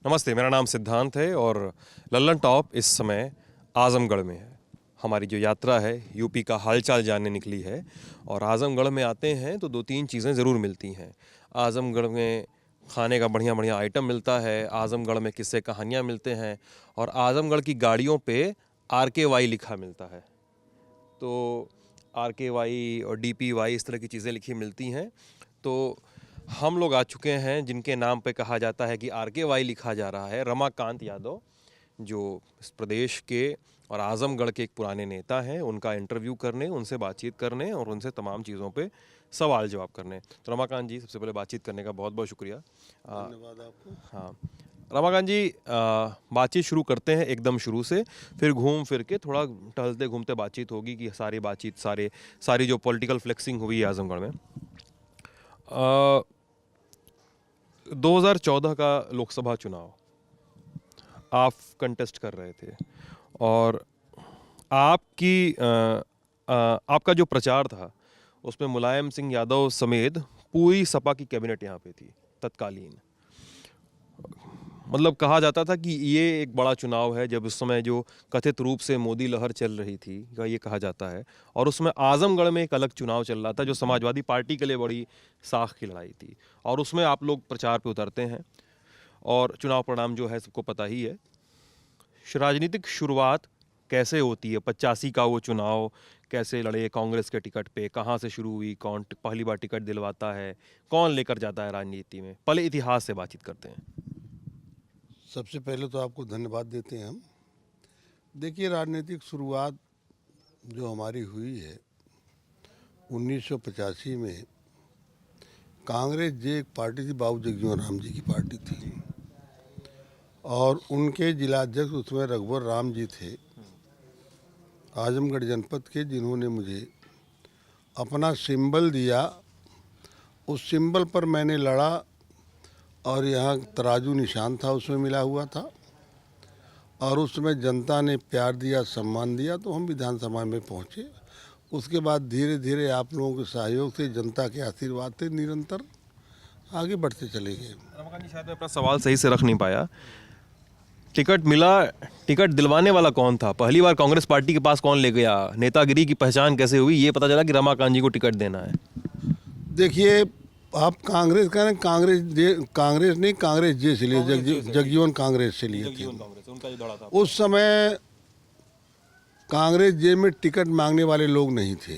नमस्ते, मेरा नाम सिद्धांत है और लल्लन टॉप इस समय आजमगढ़ में है। हमारी जो यात्रा है यूपी का हालचाल जानने निकली है और आजमगढ़ में आते हैं तो दो तीन चीज़ें ज़रूर मिलती हैं। आजमगढ़ में खाने का बढ़िया बढ़िया आइटम मिलता है, आजमगढ़ में किस्से कहानियाँ मिलते हैं और आजमगढ़ की गाड़ियों पे RKY लिखा मिलता है। तो RKY और DPY इस तरह की चीज़ें लिखी मिलती हैं। तो हम लोग आ चुके हैं जिनके नाम पे कहा जाता है कि RKY लिखा जा रहा है। रमाकांत यादव, जो इस प्रदेश के और आजमगढ़ के एक पुराने नेता हैं, उनका इंटरव्यू करने, उनसे बातचीत करने और उनसे तमाम चीज़ों पे सवाल जवाब करने। तो रमाकांत जी, सबसे पहले बातचीत करने का बहुत बहुत शुक्रिया। धन्यवाद आपको। हाँ, रमाकांत जी, बातचीत शुरू करते हैं एकदम शुरू से, फिर घूम फिर के थोड़ा टहलते घूमते बातचीत होगी कि सारी जो पॉलिटिकल फ्लेक्सिंग हुई है आजमगढ़ में। 2014 का लोकसभा चुनाव आप कंटेस्ट कर रहे थे और आपका जो प्रचार था उसमें मुलायम सिंह यादव समेत पूरी सपा की कैबिनेट यहाँ पे थी तत्कालीन। मतलब कहा जाता था कि ये एक बड़ा चुनाव है, जब उस समय जो कथित रूप से मोदी लहर चल रही थी, ये कहा जाता है, और उसमें आजमगढ़ में एक अलग चुनाव चल रहा था जो समाजवादी पार्टी के लिए बड़ी साख की लड़ाई थी, और उसमें आप लोग प्रचार पे उतरते हैं और चुनाव परिणाम जो है सबको पता ही है। राजनीतिक शुरुआत कैसे होती है? 85 का वो चुनाव कैसे लड़े कांग्रेस के टिकट पे, कहाँ से शुरू हुई, कौन पहली बार टिकट दिलवाता है, कौन लेकर जाता है राजनीति में? पहले इतिहास से बातचीत करते हैं। सबसे पहले तो आपको धन्यवाद देते हैं हम। देखिए, राजनीतिक शुरुआत जो हमारी हुई है 1985 में, कांग्रेस जे एक पार्टी थी, बाबू जगजीवन राम जी की पार्टी थी, और उनके जिलाध्यक्ष उसमें रघुवर राम जी थे आजमगढ़ जनपद के, जिन्होंने मुझे अपना सिंबल दिया। उस सिंबल पर मैंने लड़ा और यहाँ तराजू निशान था उसमें मिला हुआ था, और उसमें जनता ने प्यार दिया, सम्मान दिया, तो हम विधानसभा में पहुँचे। उसके बाद धीरे धीरे आप लोगों के सहयोग से, जनता के आशीर्वाद से निरंतर आगे बढ़ते चले गए। रमाकांत जी, शायद मैं अपना सवाल सही से रख नहीं पाया। टिकट मिला, टिकट दिलवाने वाला कौन था? पहली बार कांग्रेस पार्टी के पास कौन ले गया? नेतागिरी की पहचान कैसे हुई? ये पता चला कि रमाकांत जी को टिकट देना है। देखिए, आप कांग्रेस का कांग्रेस नहीं, कांग्रेस जे से लिए, जगजीवन कांग्रेस से लिए थे। उनका जो दौड़ा था उस समय कांग्रेस जे में टिकट मांगने वाले लोग नहीं थे,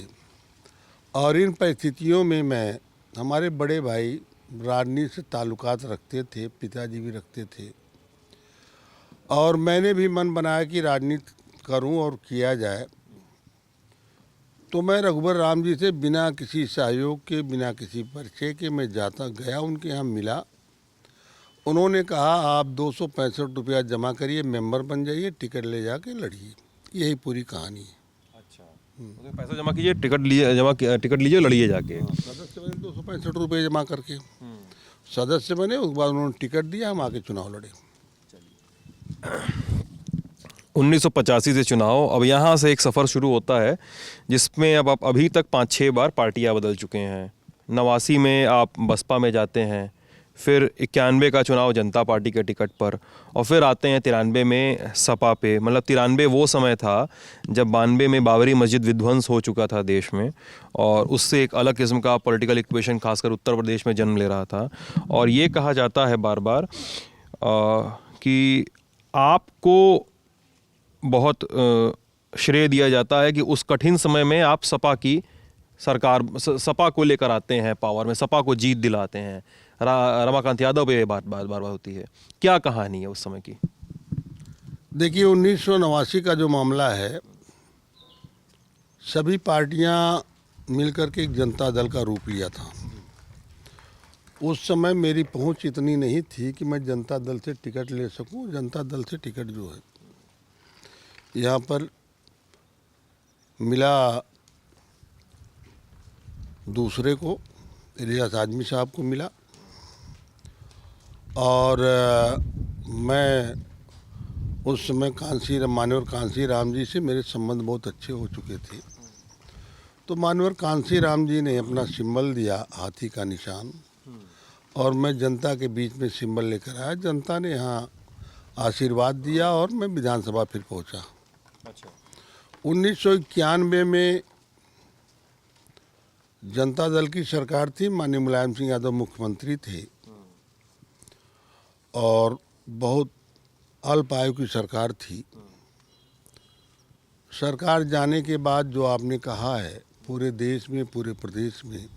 और इन परिस्थितियों में हमारे बड़े भाई राजनीति से ताल्लुकात रखते थे, पिताजी भी रखते थे, और मैंने भी मन बनाया कि राजनीति करूं और किया जाए। तो मैं रघुवर राम जी से बिना किसी सहयोग के, बिना किसी परिचय के मैं गया उनके यहाँ मिला। उन्होंने कहा, आप 265 रुपया जमा करिए, मेंबर बन जाइए, टिकट ले जाके लड़िए। यही पूरी कहानी है। अच्छा, तो पैसा जमा कीजिए, टिकट लीजिए, लड़िए जाके। सदस्य बने 265 रुपये जमा करके सदस्य बने। उसके बाद उन्होंने टिकट दिया, हम आके चुनाव लड़े। 1985 से चुनाव, अब यहाँ से एक सफ़र शुरू होता है जिसमें अब आप अभी तक 5-6 बार पार्टियाँ बदल चुके हैं। 89 में आप बसपा में जाते हैं, फिर 91 का चुनाव जनता पार्टी के टिकट पर, और फिर आते हैं 93 में सपा पे। मतलब 93 वो समय था जब 92 में बाबरी मस्जिद विध्वंस हो चुका था देश में, और उससे एक अलग किस्म का पॉलिटिकल इक्वेशन खासकर उत्तर प्रदेश में जन्म ले रहा था। और ये कहा जाता है बार बार कि आपको बहुत श्रेय दिया जाता है कि उस कठिन समय में आप सपा की सरकार, सपा को लेकर आते हैं पावर में, सपा को जीत दिलाते हैं। रमाकांत यादव पे बात बार होती है, क्या कहानी है उस समय की? देखिए, 1989 का जो मामला है, सभी पार्टियां मिलकर के एक जनता दल का रूप लिया था। उस समय मेरी पहुंच इतनी नहीं थी कि मैं जनता दल से टिकट ले सकूं। जनता दल से टिकट जो है यहाँ पर मिला दूसरे को, इलियास आजमी साहब को मिला, और मैं उस समय मानवर कांसी राम जी से मेरे संबंध बहुत अच्छे हो चुके थे। तो मानवर कांसी राम जी ने अपना सिंबल दिया, हाथी का निशान, और मैं जनता के बीच में सिंबल लेकर आया। जनता ने यहाँ आशीर्वाद दिया और मैं विधानसभा फिर पहुँचा। अच्छा। 1991 में जनता दल की सरकार थी, माननीय मुलायम सिंह यादव मुख्यमंत्री थे और बहुत अल्प आयु की सरकार थी। सरकार जाने के बाद जो आपने कहा है, पूरे देश में, पूरे प्रदेश में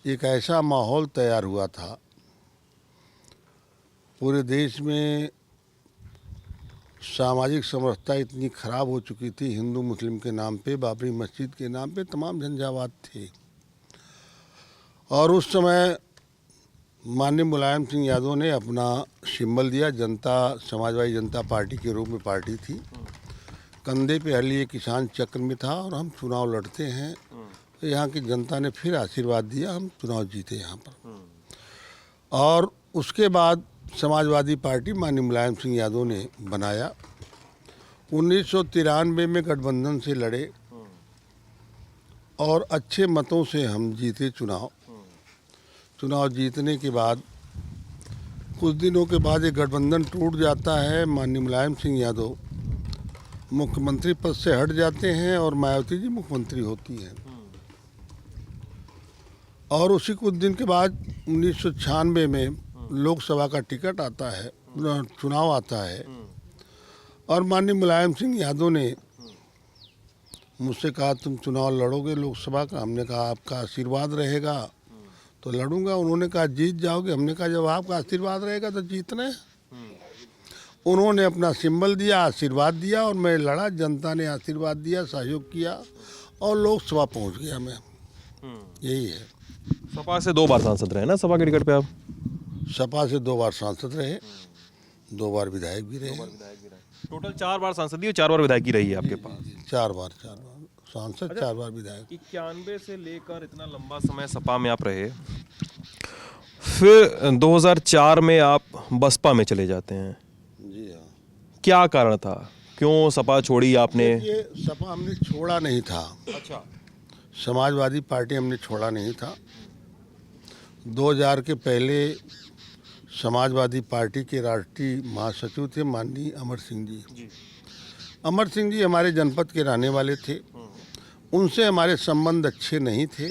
एक ऐसा माहौल तैयार हुआ था। पूरे देश में सामाजिक समरसता इतनी खराब हो चुकी थी, हिंदू मुस्लिम के नाम पे, बाबरी मस्जिद के नाम पे तमाम झंझावात थे। और उस समय माननीय मुलायम सिंह यादव ने अपना सिंबल दिया। जनता समाजवादी जनता पार्टी के रूप में पार्टी थी, कंधे पे हर किसान चक्र में था और हम चुनाव लड़ते हैं तो यहाँ की जनता ने फिर आशीर्वाद दिया, हम चुनाव जीते यहाँ पर। और उसके बाद समाजवादी पार्टी माननीय मुलायम सिंह यादव ने बनाया। 1993 में गठबंधन से लड़े और अच्छे मतों से हम जीते चुनाव। चुनाव जीतने के बाद कुछ दिनों के बाद ये गठबंधन टूट जाता है। माननीय मुलायम सिंह यादव मुख्यमंत्री पद से हट जाते हैं और मायावती जी मुख्यमंत्री होती हैं। और उसी कुछ दिन के बाद 1996 में लोकसभा का टिकट आता है, चुनाव आता है और माननीय मुलायम सिंह यादव ने मुझसे कहा तुम चुनाव लड़ोगे लोकसभा का। हमने कहा आपका आशीर्वाद रहेगा तो लड़ूंगा। उन्होंने कहा जीत जाओगे। हमने कहा जब आपका आशीर्वाद रहेगा तो जीतना है। उन्होंने अपना सिंबल दिया, आशीर्वाद दिया और मैं लड़ा। जनता ने आशीर्वाद दिया, सहयोग किया और लोकसभा पहुंच गया मैं। यही है। सपा से 2 बार सांसद रहे ना, सपा के टिकट पे आप? सपा से 2 बार सांसद रहे, 2 बार विधायक भी रहे। टोटल 4 बार सांसदी और 4 बार विधायकी रही है आपके पास? 4 बार सांसद, 4 बार विधायक। 91 से लेकर इतना लंबा समय सपा में आप रहे, फिर 2004 में आप बसपा में चले जाते हैं। जी हाँ। क्या कारण था, क्यों सपा छोड़ी आपने? ये सपा हमने छोड़ा नहीं था। अच्छा। समाजवादी पार्टी हमने छोड़ा नहीं था। 2000 के पहले समाजवादी पार्टी के राष्ट्रीय महासचिव थे माननीय अमर सिंह जी। अमर सिंह जी हमारे जनपद के रहने वाले थे। उनसे हमारे संबंध अच्छे नहीं थे।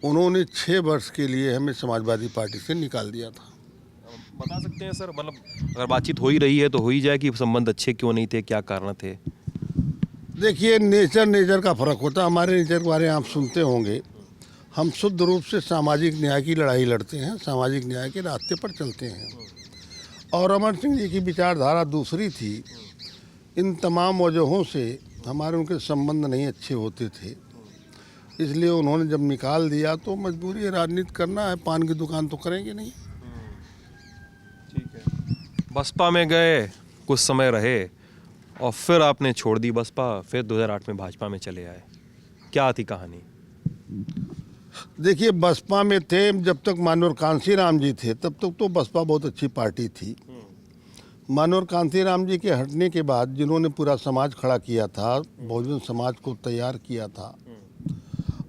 उन्होंने 6 वर्ष के लिए हमें समाजवादी पार्टी से निकाल दिया था। बता सकते हैं सर, मतलब अगर बातचीत हो ही रही है तो हो ही जाए कि संबंध अच्छे क्यों नहीं थे, क्या कारण थे? देखिए, नेचर का फ़र्क होता है। हमारे नेचर के बारे में आप सुनते होंगे। हम शुद्ध रूप से सामाजिक न्याय की लड़ाई लड़ते हैं, सामाजिक न्याय के रास्ते पर चलते हैं। और अमर सिंह जी की विचारधारा दूसरी थी। इन तमाम वजहों से हमारे उनके संबंध नहीं अच्छे होते थे, इसलिए उन्होंने जब निकाल दिया तो मजबूरी है, राजनीति करना है, पान की दुकान तो करेंगे नहीं। ठीक है। बसपा में गए, कुछ समय रहे और फिर आपने छोड़ दी बसपा, फिर 2008 में भाजपा में चले आए। क्या थी कहानी? देखिए, बसपा में थे जब तक मानवर कांसीराम जी थे, तब तक तो बसपा बहुत अच्छी पार्टी थी। मानवर कांसीराम जी के हटने के बाद जिन्होंने पूरा समाज खड़ा किया था, बहुजन समाज को तैयार किया था,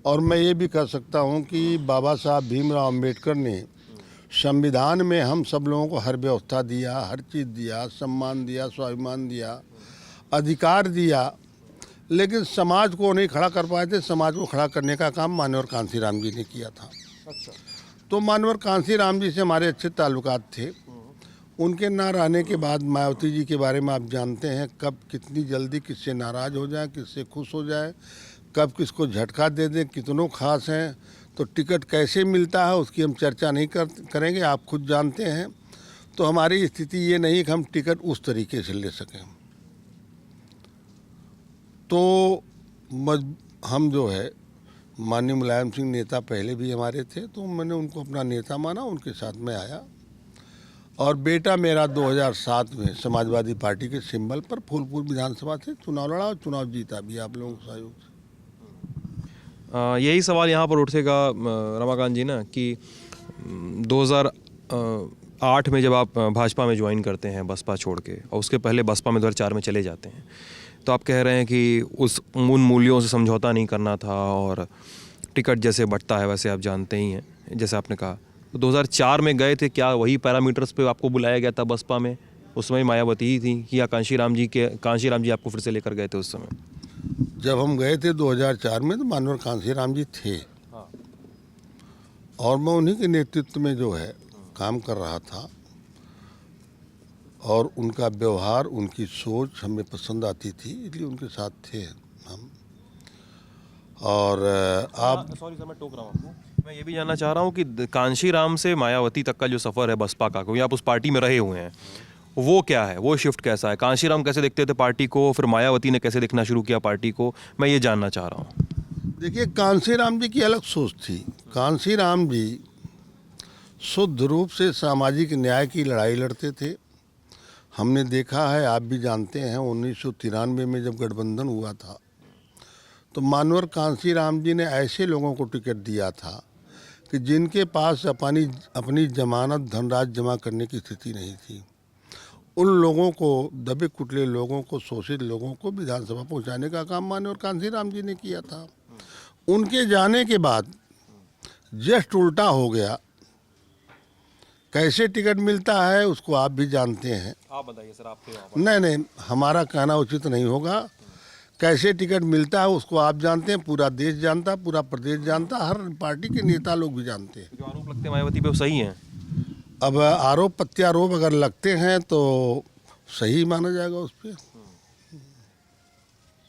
और मैं ये भी कह सकता हूँ कि बाबा साहब भीमराव अम्बेडकर ने संविधान में हम सब लोगों को हर व्यवस्था दिया, हर चीज़ दिया, सम्मान दिया, स्वाभिमान दिया, अधिकार दिया, लेकिन समाज को नहीं खड़ा कर पाए थे। समाज को खड़ा करने का काम मानवर कांसीराम जी ने किया था। अच्छा। तो मानवर कांसीराम जी से हमारे अच्छे ताल्लुकात थे। उनके ना रहने के बाद मायावती जी के बारे में आप जानते हैं, कब कितनी जल्दी किससे नाराज़ हो जाए, किससे खुश हो जाए, कब किसको झटका दे दें, कितनों खास हैं। तो टिकट कैसे मिलता है उसकी हम चर्चा नहीं करेंगे, आप खुद जानते हैं। तो हमारी स्थिति ये नहीं कि हम टिकट उस तरीके से ले सकें। तो हम जो है माननीय मुलायम सिंह नेता पहले भी हमारे थे, तो मैंने उनको अपना नेता माना, उनके साथ में आया। और बेटा मेरा 2007 में समाजवादी पार्टी के सिंबल पर फूलपुर विधानसभा से चुनाव लड़ा और चुनाव जीता भी आप लोगों के सहयोग से। यही सवाल यहाँ पर उठेगा रमाकांत जी ना, कि 2008 में जब आप भाजपा में ज्वाइन करते हैं बसपा छोड़ के, और उसके पहले बसपा में 2004 में चले जाते हैं, तो आप कह रहे हैं कि उन मूल्यों से समझौता नहीं करना था और टिकट जैसे बंटता है वैसे आप जानते ही हैं, जैसे आपने कहा तो 2004 में गए थे, क्या वही पैरामीटर्स पे आपको बुलाया गया था बसपा में? उस समय मायावती ही थी कि या कांशीराम जी आपको फिर से लेकर गए थे उस समय? जब हम गए थे 2004 में तो मानवर कांशीराम जी थे, हाँ। और मैं उन्हीं के नेतृत्व में जो है काम कर रहा था, और उनका व्यवहार, उनकी सोच हमें पसंद आती थी, इसलिए उनके साथ थे हम। और आप सॉरी सर, मैं टोक रहा हूँ आपको। मैं ये भी जानना चाह रहा हूँ कि कांशीराम से मायावती तक का जो सफ़र है बसपा का, क्योंकि आप उस पार्टी में रहे हुए हैं, वो क्या है, वो शिफ्ट कैसा है? कांशीराम कैसे देखते थे पार्टी को, फिर मायावती ने कैसे देखना शुरू किया पार्टी को, मैं ये जानना चाह रहा हूँ। देखिए, कांशीराम जी की अलग सोच थी। कांशीराम जी शुद्ध रूप से सामाजिक न्याय की लड़ाई लड़ते थे। हमने देखा है, आप भी जानते हैं, 1993 में जब गठबंधन हुआ था तो मानवर कांशीराम जी ने ऐसे लोगों को टिकट दिया था कि जिनके पास अपनी जमानत धनराशि जमा करने की स्थिति नहीं थी। उन लोगों को, दबे कुचले लोगों को, शोषित लोगों को विधानसभा पहुंचाने का काम मानवर कांशीराम जी ने किया था। उनके जाने के बाद जस्ट उल्टा हो गया। कैसे टिकट मिलता है उसको आप भी जानते हैं। आप बताइए सर, आप नहीं, हमारा कहना उचित नहीं होगा। कैसे टिकट मिलता है उसको आप जानते हैं, पूरा देश जानता, पूरा प्रदेश जानता, हर पार्टी के नेता लोग भी जानते हैं। जो आरोप लगते हैं मायावती पे वो सही हैं? अब आरोप प्रत्यारोप अगर लगते हैं तो सही माना जाएगा उस पर।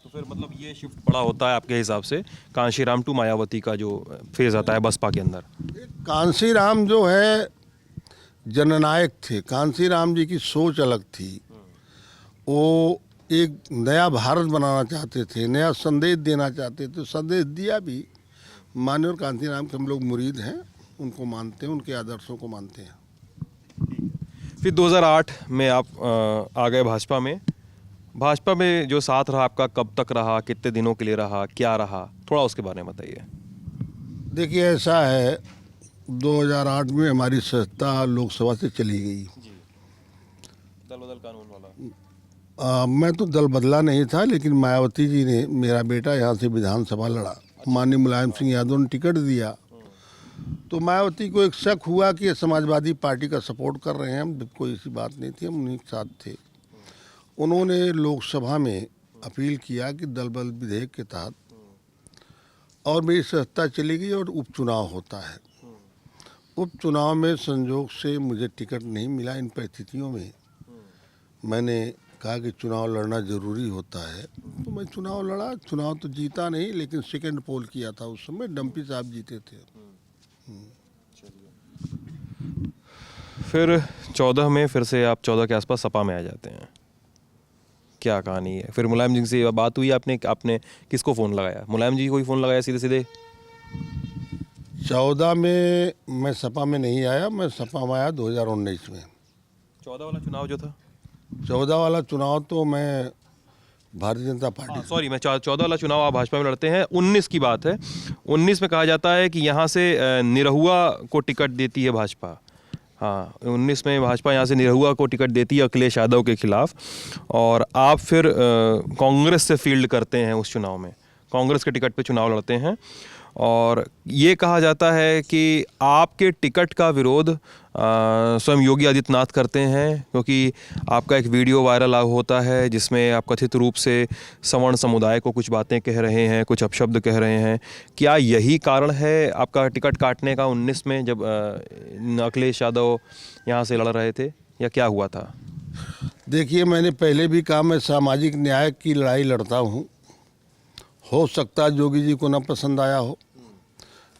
तो फिर मतलब ये शिफ्ट बड़ा होता है आपके हिसाब से कांशीराम टू मायावती का जो फेज आता है बसपा के अंदर? कांशीराम जो है जननायक थे। कांशीराम जी की सोच अलग थी। वो एक नया भारत बनाना चाहते थे, नया संदेश देना चाहते थे। संदेश दिया भी। माननीय कांशीराम के हम लोग मुरीद हैं, उनको मानते हैं, उनके आदर्शों को मानते हैं। फिर 2008 में आप आ गए भाजपा में। भाजपा में जो साथ रहा आपका, कब तक रहा, कितने दिनों के लिए रहा, क्या रहा, थोड़ा उसके बारे में बताइए। देखिए, ऐसा है, 2008 में हमारी सत्ता लोकसभा से चली गई। दल बदल कानून वाला? मैं तो दल बदला नहीं था, लेकिन मायावती जी ने, मेरा बेटा यहाँ से विधानसभा लड़ा, माननीय मुलायम सिंह यादव ने टिकट दिया, तो मायावती को एक शक हुआ कि ये समाजवादी पार्टी का सपोर्ट कर रहे हैं। हम, कोई ऐसी बात नहीं थी, हम उन्हीं के साथ थे। उन्होंने लोकसभा में अपील किया कि दल बदल विधेयक के तहत, और मेरी सत्ता चली गई और उपचुनाव होता है। उपचुनाव में संजोग से मुझे टिकट नहीं मिला। इन परिस्थितियों में मैंने कहा कि चुनाव लड़ना ज़रूरी होता है, तो मैं चुनाव लड़ा। चुनाव तो जीता नहीं, लेकिन सेकंड पोल किया था। उस समय डम्पी साहब जीते थे। फिर 14 में फिर से आप 14 के आसपास सपा में आ जाते हैं, क्या कहानी है? फिर मुलायम जी से बात हुई, आपने किसको फ़ोन लगाया? मुलायम जी को ही फ़ोन लगाया सीधे सीधे? 14 में मैं सपा में नहीं आया, मैं सपा में आया 2019 में। 14 वाला चुनाव जो था? 14 वाला चुनाव तो मैं भारतीय जनता पार्टी। सॉरी, मैं 14 वाला चुनाव आप भाजपा में लड़ते हैं। 19 की बात है। 19 में कहा जाता है कि यहाँ से निरहुआ को टिकट देती है भाजपा। हाँ, 19 में भाजपा यहाँ से निरहुआ को टिकट देती है अखिलेश यादव के खिलाफ, और आप फिर कांग्रेस से फील्ड करते हैं उस चुनाव में, कांग्रेस के टिकट पे चुनाव लड़ते हैं। और ये कहा जाता है कि आपके टिकट का विरोध स्वयं योगी आदित्यनाथ करते हैं, क्योंकि आपका एक वीडियो वायरल होता है जिसमें आप कथित रूप से सवर्ण समुदाय को कुछ बातें कह रहे हैं, कुछ अपशब्द कह रहे हैं। क्या यही कारण है आपका टिकट काटने का 19 में, जब अखिलेश यादव यहाँ से लड़ रहे थे, या क्या हुआ था? देखिए, मैंने पहले भी कहा, मैं सामाजिक न्याय की लड़ाई लड़ता हूँ। हो सकता है योगी जी को न पसंद आया हो।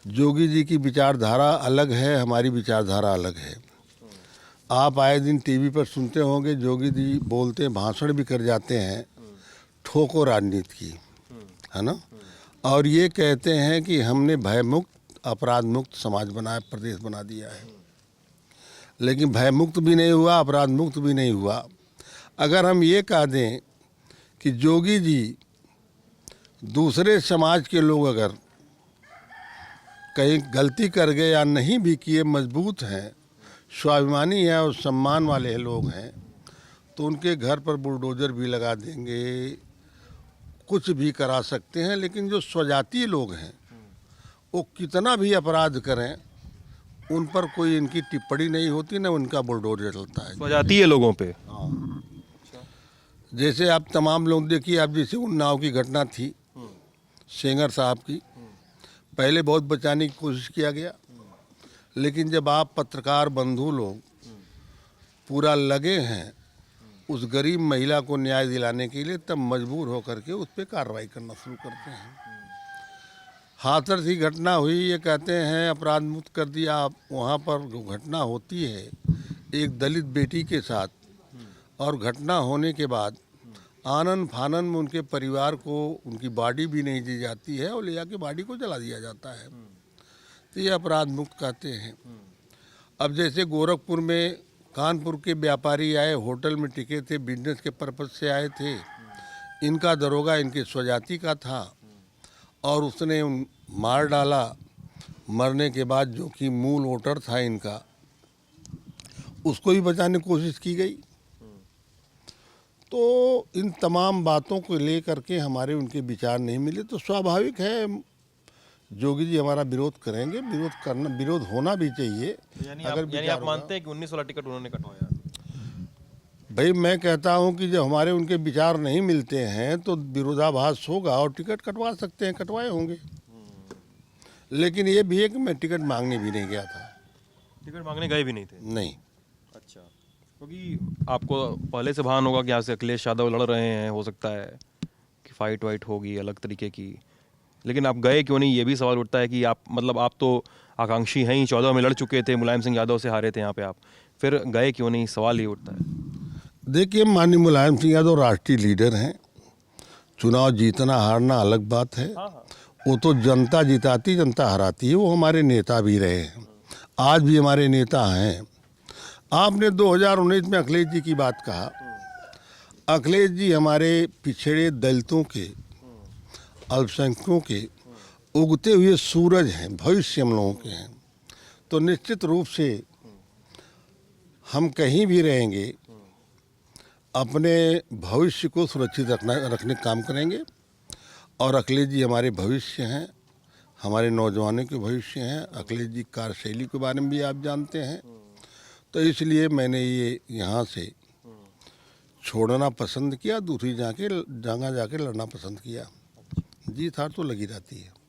योगी जी की विचारधारा अलग है, हमारी विचारधारा अलग है। आप आए दिन टीवी पर सुनते होंगे, योगी जी बोलते हैं, भाषण भी कर जाते हैं, ठोको राजनीति की, है ना। और ये कहते हैं कि हमने भयमुक्त, अपराध मुक्त समाज बनाया, प्रदेश बना दिया है। लेकिन भयमुक्त भी नहीं हुआ, अपराध मुक्त भी नहीं हुआ। अगर हम ये कह दें कि योगी जी दूसरे समाज के लोग अगर कहीं गलती कर गए या नहीं भी किए, मजबूत हैं, स्वाभिमानी हैं और सम्मान वाले लोग हैं, तो उनके घर पर बुलडोजर भी लगा देंगे, कुछ भी करा सकते हैं। लेकिन जो स्वजातीय लोग हैं, वो कितना भी अपराध करें, उन पर कोई इनकी टिप्पणी नहीं होती, न उनका बुलडोजर चलता है। जाती है लोगों पे। हाँ, जैसे आप तमाम लोग देखिए, आप जैसे उन्नाव की घटना थी सेंगर साहब की, पहले बहुत बचाने की कोशिश किया गया, लेकिन जब आप पत्रकार बंधु लोग पूरा लगे हैं उस गरीब महिला को न्याय दिलाने के लिए, तब मजबूर होकर के उस पर कार्रवाई करना शुरू करते हैं। हाथरस की घटना हुई, ये कहते हैं अपराध मुक्त कर दिया। आप वहाँ पर जो घटना होती है एक दलित बेटी के साथ, और घटना होने के बाद आनन फानन में उनके परिवार को उनकी बॉडी भी नहीं दी जाती है और ले जाके बॉडी को जला दिया जाता है, तो ये अपराध मुक्त कहते हैं। अब जैसे गोरखपुर में कानपुर के व्यापारी आए, होटल में टिके थे, बिजनेस के पर्पज से आए थे, इनका दरोगा इनके स्वजाति का था और उसने मार डाला। मरने के बाद जो कि मूल वोटर था इनका, उसको भी बचाने की कोशिश की गई। तो इन तमाम बातों को लेकर के हमारे उनके विचार नहीं मिले, तो स्वाभाविक है जोगी जी हमारा विरोध करेंगे। विरोध होना भी चाहिए। यानी आप मानते हैं कि 19 वाला टिकट उन्होंने कटवाया? भाई मैं कहता हूं कि जब हमारे उनके विचार नहीं मिलते हैं तो विरोधाभास होगा और टिकट कटवा सकते हैं, कटवाए होंगे। लेकिन ये भी है कि मैं टिकट मांगने भी नहीं गया था। टिकट मांगने गए भी नहीं थे? नहीं। अच्छा, क्योंकि आपको पहले से भान होगा कि यहाँ से अखिलेश यादव लड़ रहे हैं, हो सकता है कि फाइट वाइट होगी अलग तरीके की, लेकिन आप गए क्यों नहीं? ये भी सवाल उठता है कि आप मतलब आप तो आकांक्षी हैं ही, 14 में लड़ चुके थे, मुलायम सिंह यादव से हारे थे यहाँ पे, आप फिर गए क्यों नहीं? सवाल ये उठता है। देखिए, माननीय मुलायम सिंह यादव राष्ट्रीय लीडर हैं। चुनाव जीतना हारना अलग बात है, वो तो जनता जिताती जनता हराती है। वो हमारे नेता भी रहे हैं, आज भी हमारे नेता हैं। आपने 2019 में अखिलेश जी की बात कहा। अखिलेश जी हमारे पिछड़े दलितों के, अल्पसंख्यकों के उगते हुए सूरज हैं, भविष्य हम लोगों के हैं। तो निश्चित रूप से हम कहीं भी रहेंगे अपने भविष्य को सुरक्षित रखने का काम करेंगे। और अखिलेश जी हमारे भविष्य हैं, हमारे नौजवानों के भविष्य हैं। अखिलेश जी कार्यशैली के बारे में भी आप जानते हैं, तो इसलिए मैंने ये यहाँ से छोड़ना पसंद किया, दूसरी जगह जाके लड़ना पसंद किया। जीत हार तो लगी रहती है।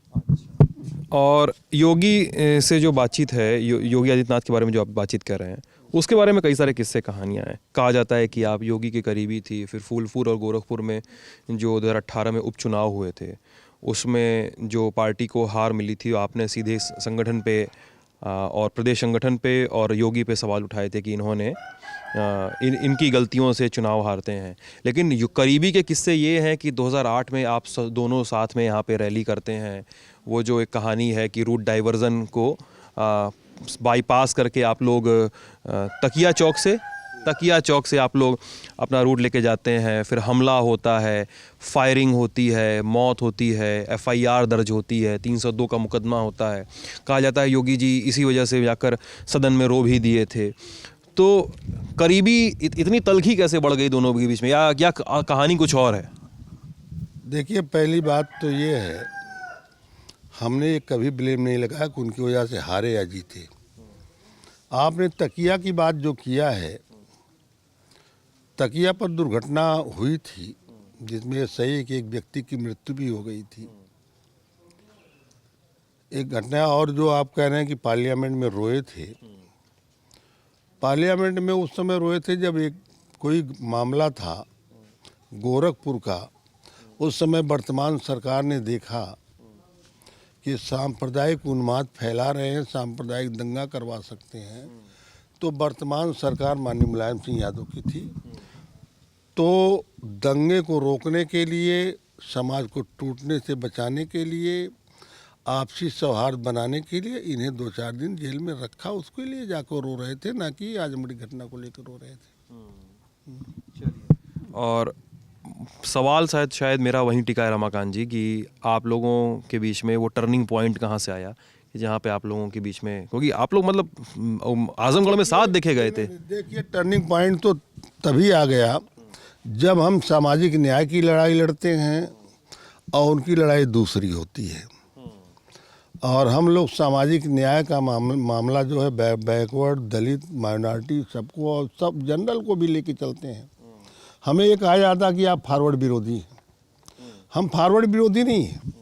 और योगी से जो बातचीत है, योगी आदित्यनाथ के बारे में जो आप बातचीत कर रहे हैं, उसके बारे में कई सारे किस्से कहानियां हैं। कहा जाता है कि आप योगी के करीबी थी, फिर फूलपुर और गोरखपुर में जो 2018 में उपचुनाव हुए थे उसमें जो पार्टी को हार मिली थी, आपने सीधे संगठन पे और प्रदेश संगठन पे और योगी पे सवाल उठाए थे कि इन्होंने इनकी गलतियों से चुनाव हारते हैं। लेकिन करीबी के किस्से ये हैं कि 2008 में आप दोनों साथ में यहाँ पे रैली करते हैं। वो जो एक कहानी है कि रूट डाइवर्जन को बाईपास करके आप लोग तकिया चौक से आप लोग अपना रूट लेके जाते हैं, फिर हमला होता है, फायरिंग होती है, मौत होती है, FIR दर्ज होती है, 302 का मुकदमा होता है। कहा जाता है योगी जी इसी वजह से जाकर सदन में रो भी दिए थे। तो करीबी इतनी तलखी कैसे बढ़ गई दोनों के बीच में, या क्या कहानी कुछ और है? देखिए, पहली बात तो ये है, हमने कभी ब्लेम नहीं लगाया कि उनकी वजह से हारे या जीते। आपने तकिया की बात जो किया है, तकिया पर दुर्घटना हुई थी जिसमें सही है कि एक व्यक्ति की मृत्यु भी हो गई थी। एक घटना और जो आप कह रहे हैं कि पार्लियामेंट में रोए थे, पार्लियामेंट में उस समय रोए थे जब एक कोई मामला था गोरखपुर का। उस समय वर्तमान सरकार ने देखा कि सांप्रदायिक उन्माद फैला रहे हैं, सांप्रदायिक दंगा करवा सकते हैं, तो वर्तमान सरकार माननीय मुलायम सिंह यादव की थी। तो दंगे को रोकने के लिए, समाज को टूटने से बचाने के लिए, आपसी सौहार्द बनाने के लिए इन्हें 2-4 दिन जेल में रखा। उसके लिए जाकर रो रहे थे, ना कि आजमगढ़ घटना को लेकर रो रहे थे। और सवाल शायद मेरा वहीं टिका है रमाकांत जी, कि आप लोगों के बीच में वो टर्निंग पॉइंट कहाँ से आया कि जहाँ पे आप लोगों के बीच में, क्योंकि आप लोग मतलब आजमगढ़ में साथ देखे गए थे। देखिए, टर्निंग पॉइंट तो तभी आ गया जब हम सामाजिक न्याय की लड़ाई लड़ते हैं और उनकी लड़ाई दूसरी होती है। और हम लोग सामाजिक न्याय का मामला जो है बैकवर्ड, दलित, माइनॉरिटी सबको और सब जनरल को भी लेके चलते हैं। हमें ये कहा जाता कि आप फॉरवर्ड विरोधी हैं। हम फॉरवर्ड विरोधी नहीं हैं।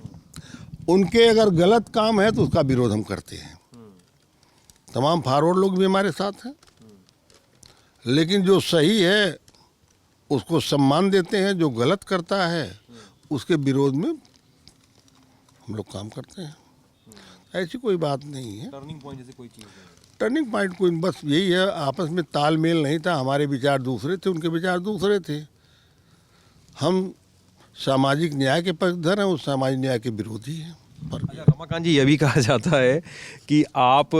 उनके अगर गलत काम है तो उसका विरोध हम करते हैं। तमाम फॉरवर्ड लोग भी हमारे साथ हैं, लेकिन जो सही है उसको सम्मान देते हैं, जो गलत करता है उसके विरोध में हम लोग काम करते हैं। ऐसी कोई बात नहीं है। टर्निंग पॉइंट जैसे कोई चीज़ है? टर्निंग पॉइंट कोई, बस यही है, आपस में तालमेल नहीं था। हमारे विचार दूसरे थे, उनके विचार दूसरे थे। हम सामाजिक न्याय के पक्षधर हैं, उस सामाजिक न्याय के विरोधी हैं। अच्छा, रमाकांत जी, यह भी कहा जाता है कि आप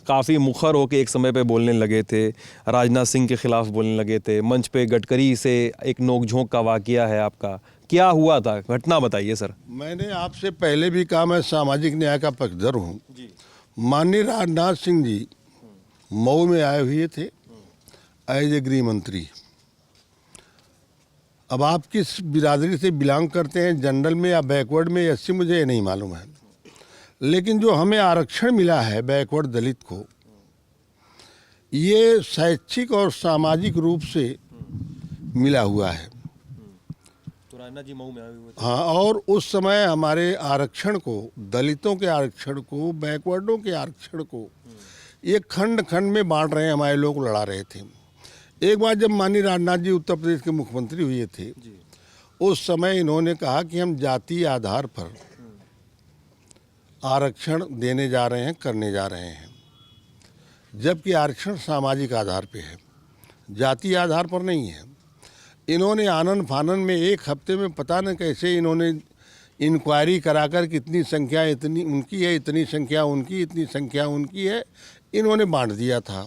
काफ़ी मुखर होकर एक समय पे बोलने लगे थे, राजनाथ सिंह के खिलाफ बोलने लगे थे, मंच पे गडकरी से एक नोकझोंक का वाकया है आपका। क्या हुआ था, घटना बताइए सर। मैंने आपसे पहले भी कहा मैं सामाजिक न्याय का पक्षधर हूँ। जी। माननीय राजनाथ सिंह जी मऊ में आए हुए थे एज ए गृह मंत्री। अब आप किस बिरादरी से बिलोंग करते हैं, जनरल में या बैकवर्ड में, ऐसी मुझे ये नहीं मालूम है, लेकिन जो हमें आरक्षण मिला है बैकवर्ड दलित को, ये शैक्षिक और सामाजिक रूप से मिला हुआ है। तो राजनाथ जी मऊ में आए हुए थे। हाँ, और उस समय हमारे आरक्षण को, दलितों के आरक्षण को, बैकवर्डों के आरक्षण को ये खंड खंड में बांट रहे हैं, हमारे लोग लड़ा रहे थे। एक बार जब माननीय राजनाथ जी उत्तर प्रदेश के मुख्यमंत्री हुए थे, उस समय इन्होंने कहा कि हम जातीय आधार पर आरक्षण देने जा रहे हैं, करने जा रहे हैं, जबकि आरक्षण सामाजिक आधार पे है, जातीय आधार पर नहीं है। इन्होंने आनन फानन में एक हफ्ते में पता न कैसे इन्होंने इंक्वायरी कराकर कितनी संख्या इतनी उनकी है, इतनी संख्या उनकी, इतनी संख्या उनकी है, इन्होंने बांट दिया था।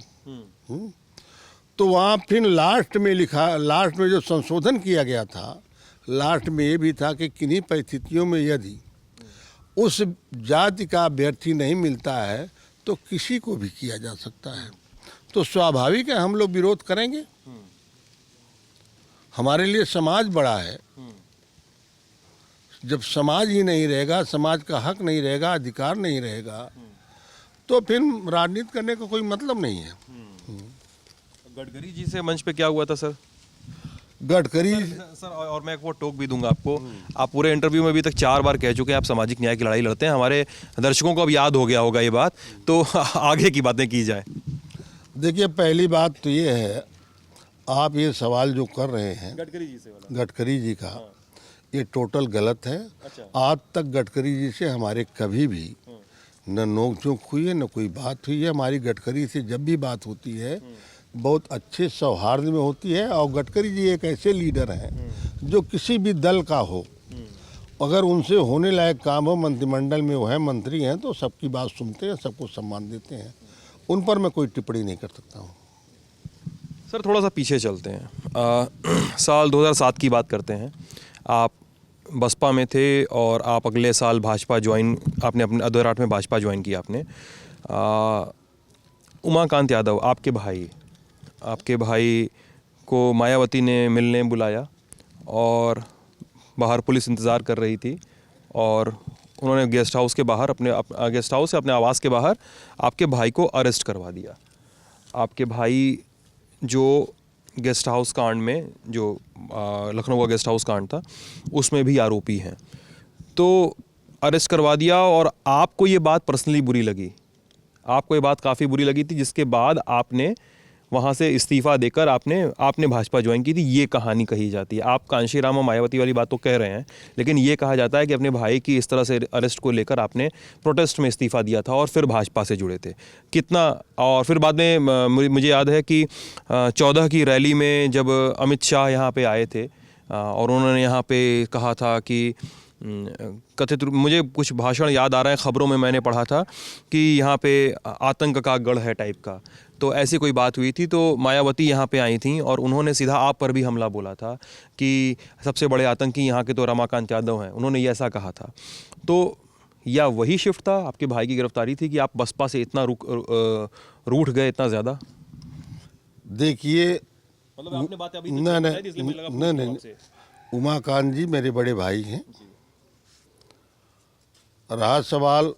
तो वहाँ फिर लास्ट में लिखा, लास्ट में जो संशोधन किया गया था, लास्ट में ये भी था कि किन्हीं परिस्थितियों में यदि उस जाति का अभ्यर्थी नहीं मिलता है तो किसी को भी किया जा सकता है। तो स्वाभाविक है हम लोग विरोध करेंगे। हमारे लिए समाज बड़ा है। जब समाज ही नहीं रहेगा, समाज का हक नहीं रहेगा, अधिकार नहीं रहेगा, तो फिर राजनीति करने का कोई मतलब नहीं है। गडकरी जी से मंच पे क्या हुआ था सर? गडकरी सर, और मैं एक वो टोक भी दूंगा आपको। आप पूरे इंटरव्यू में अभी तक 4 बार कह चुके हैं आप सामाजिक न्याय की लड़ाई लड़ते हैं। हमारे दर्शकों को अब याद हो गया होगा ये बात, तो आगे की बातें की जाए। देखिए, पहली बात तो ये है, आप ये सवाल जो कर रहे हैं गडकरी जी से वाला। गडकरी जी का, ये टोटल गलत है। अच्छा। आज तक गडकरी जी से हमारे कभी भी न नोकझोंक हुई है, न कोई बात हुई है। हमारी गडकरी से जब भी बात होती है बहुत अच्छे सौहार्द में होती है। और गडकरी जी एक ऐसे लीडर हैं जो किसी भी दल का हो, अगर उनसे होने लायक काम हो, मंत्रिमंडल में वो है, मंत्री हैं, तो सबकी बात सुनते हैं, सबको सम्मान देते हैं। उन पर मैं कोई टिप्पणी नहीं कर सकता हूँ। सर, थोड़ा सा पीछे चलते हैं। साल 2007 की बात करते हैं। आप बसपा में थे और आप अगले साल भाजपा ज्वाइन, आपने अपने 2008 में भाजपा ज्वाइन किया आपने। उमाकांत यादव, आपके भाई को मायावती ने मिलने बुलाया और बाहर पुलिस इंतज़ार कर रही थी, और उन्होंने गेस्ट हाउस के बाहर, अपने गेस्ट हाउस से अपने आवास के बाहर आपके भाई को अरेस्ट करवा दिया। आपके भाई जो गेस्ट हाउस कांड में, जो लखनऊ का गेस्ट हाउस कांड था, उसमें भी आरोपी हैं। तो अरेस्ट करवा दिया, और आपको ये बात पर्सनली बुरी लगी, आपको ये बात काफ़ी बुरी लगी थी, जिसके बाद आपने वहाँ से इस्तीफ़ा देकर आपने भाजपा ज्वाइन की थी। ये कहानी कही जाती है। आप कांशीराम और मायावती वाली बात तो कह रहे हैं, लेकिन ये कहा जाता है कि अपने भाई की इस तरह से अरेस्ट को लेकर आपने प्रोटेस्ट में इस्तीफ़ा दिया था और फिर भाजपा से जुड़े थे। कितना, और फिर बाद में मुझे याद है कि 14 की रैली में जब अमित शाह यहाँ पे आए थे और उन्होंने यहाँ पे कहा था कि कथित, मुझे कुछ भाषण याद आ रहा है, ख़बरों में मैंने पढ़ा था कि यहाँ पे आतंक का गढ़ है टाइप का, तो ऐसी कोई बात हुई थी। तो मायावती यहाँ पे आई थी और उन्होंने सीधा आप पर भी हमला बोला था कि सबसे बड़े आतंकी यहाँ के तो रमाकांत यादव हैं, उन्होंने ये ऐसा कहा था। तो या वही शिफ्ट था, आपके भाई की गिरफ्तारी थी, कि आप बसपा से इतना रूठ गए, इतना ज़्यादा? देखिए, मतलब आपने बातें अभी नहीं, उमाकांत जी मेरे बड़े भाई हैं। रहा सवाल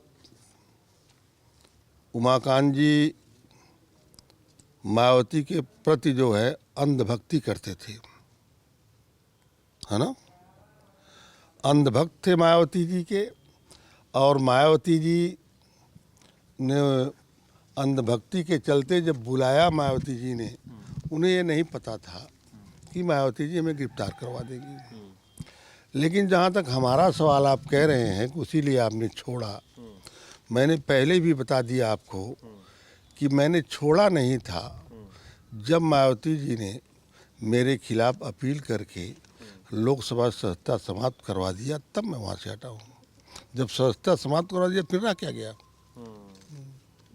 उमाकांत जी मायावती के प्रति जो है अंधभक्ति करते थे, है ना। अंधभक्त थे मायावती जी के, और मायावती जी ने अंधभक्ति के चलते जब बुलाया मायावती जी ने, उन्हें ये नहीं पता था कि मायावती जी हमें गिरफ्तार करवा देगी। लेकिन जहाँ तक हमारा सवाल आप कह रहे हैं कि इसीलिए आपने छोड़ा, मैंने पहले भी बता दिया आपको कि मैंने छोड़ा नहीं था। जब मायावती जी ने मेरे खिलाफ अपील करके लोकसभा सदस्यता समाप्त करवा दिया, तब मैं वहाँ से हटा हूँ। जब सदस्यता समाप्त करवा दिया फिर रह क्या गया।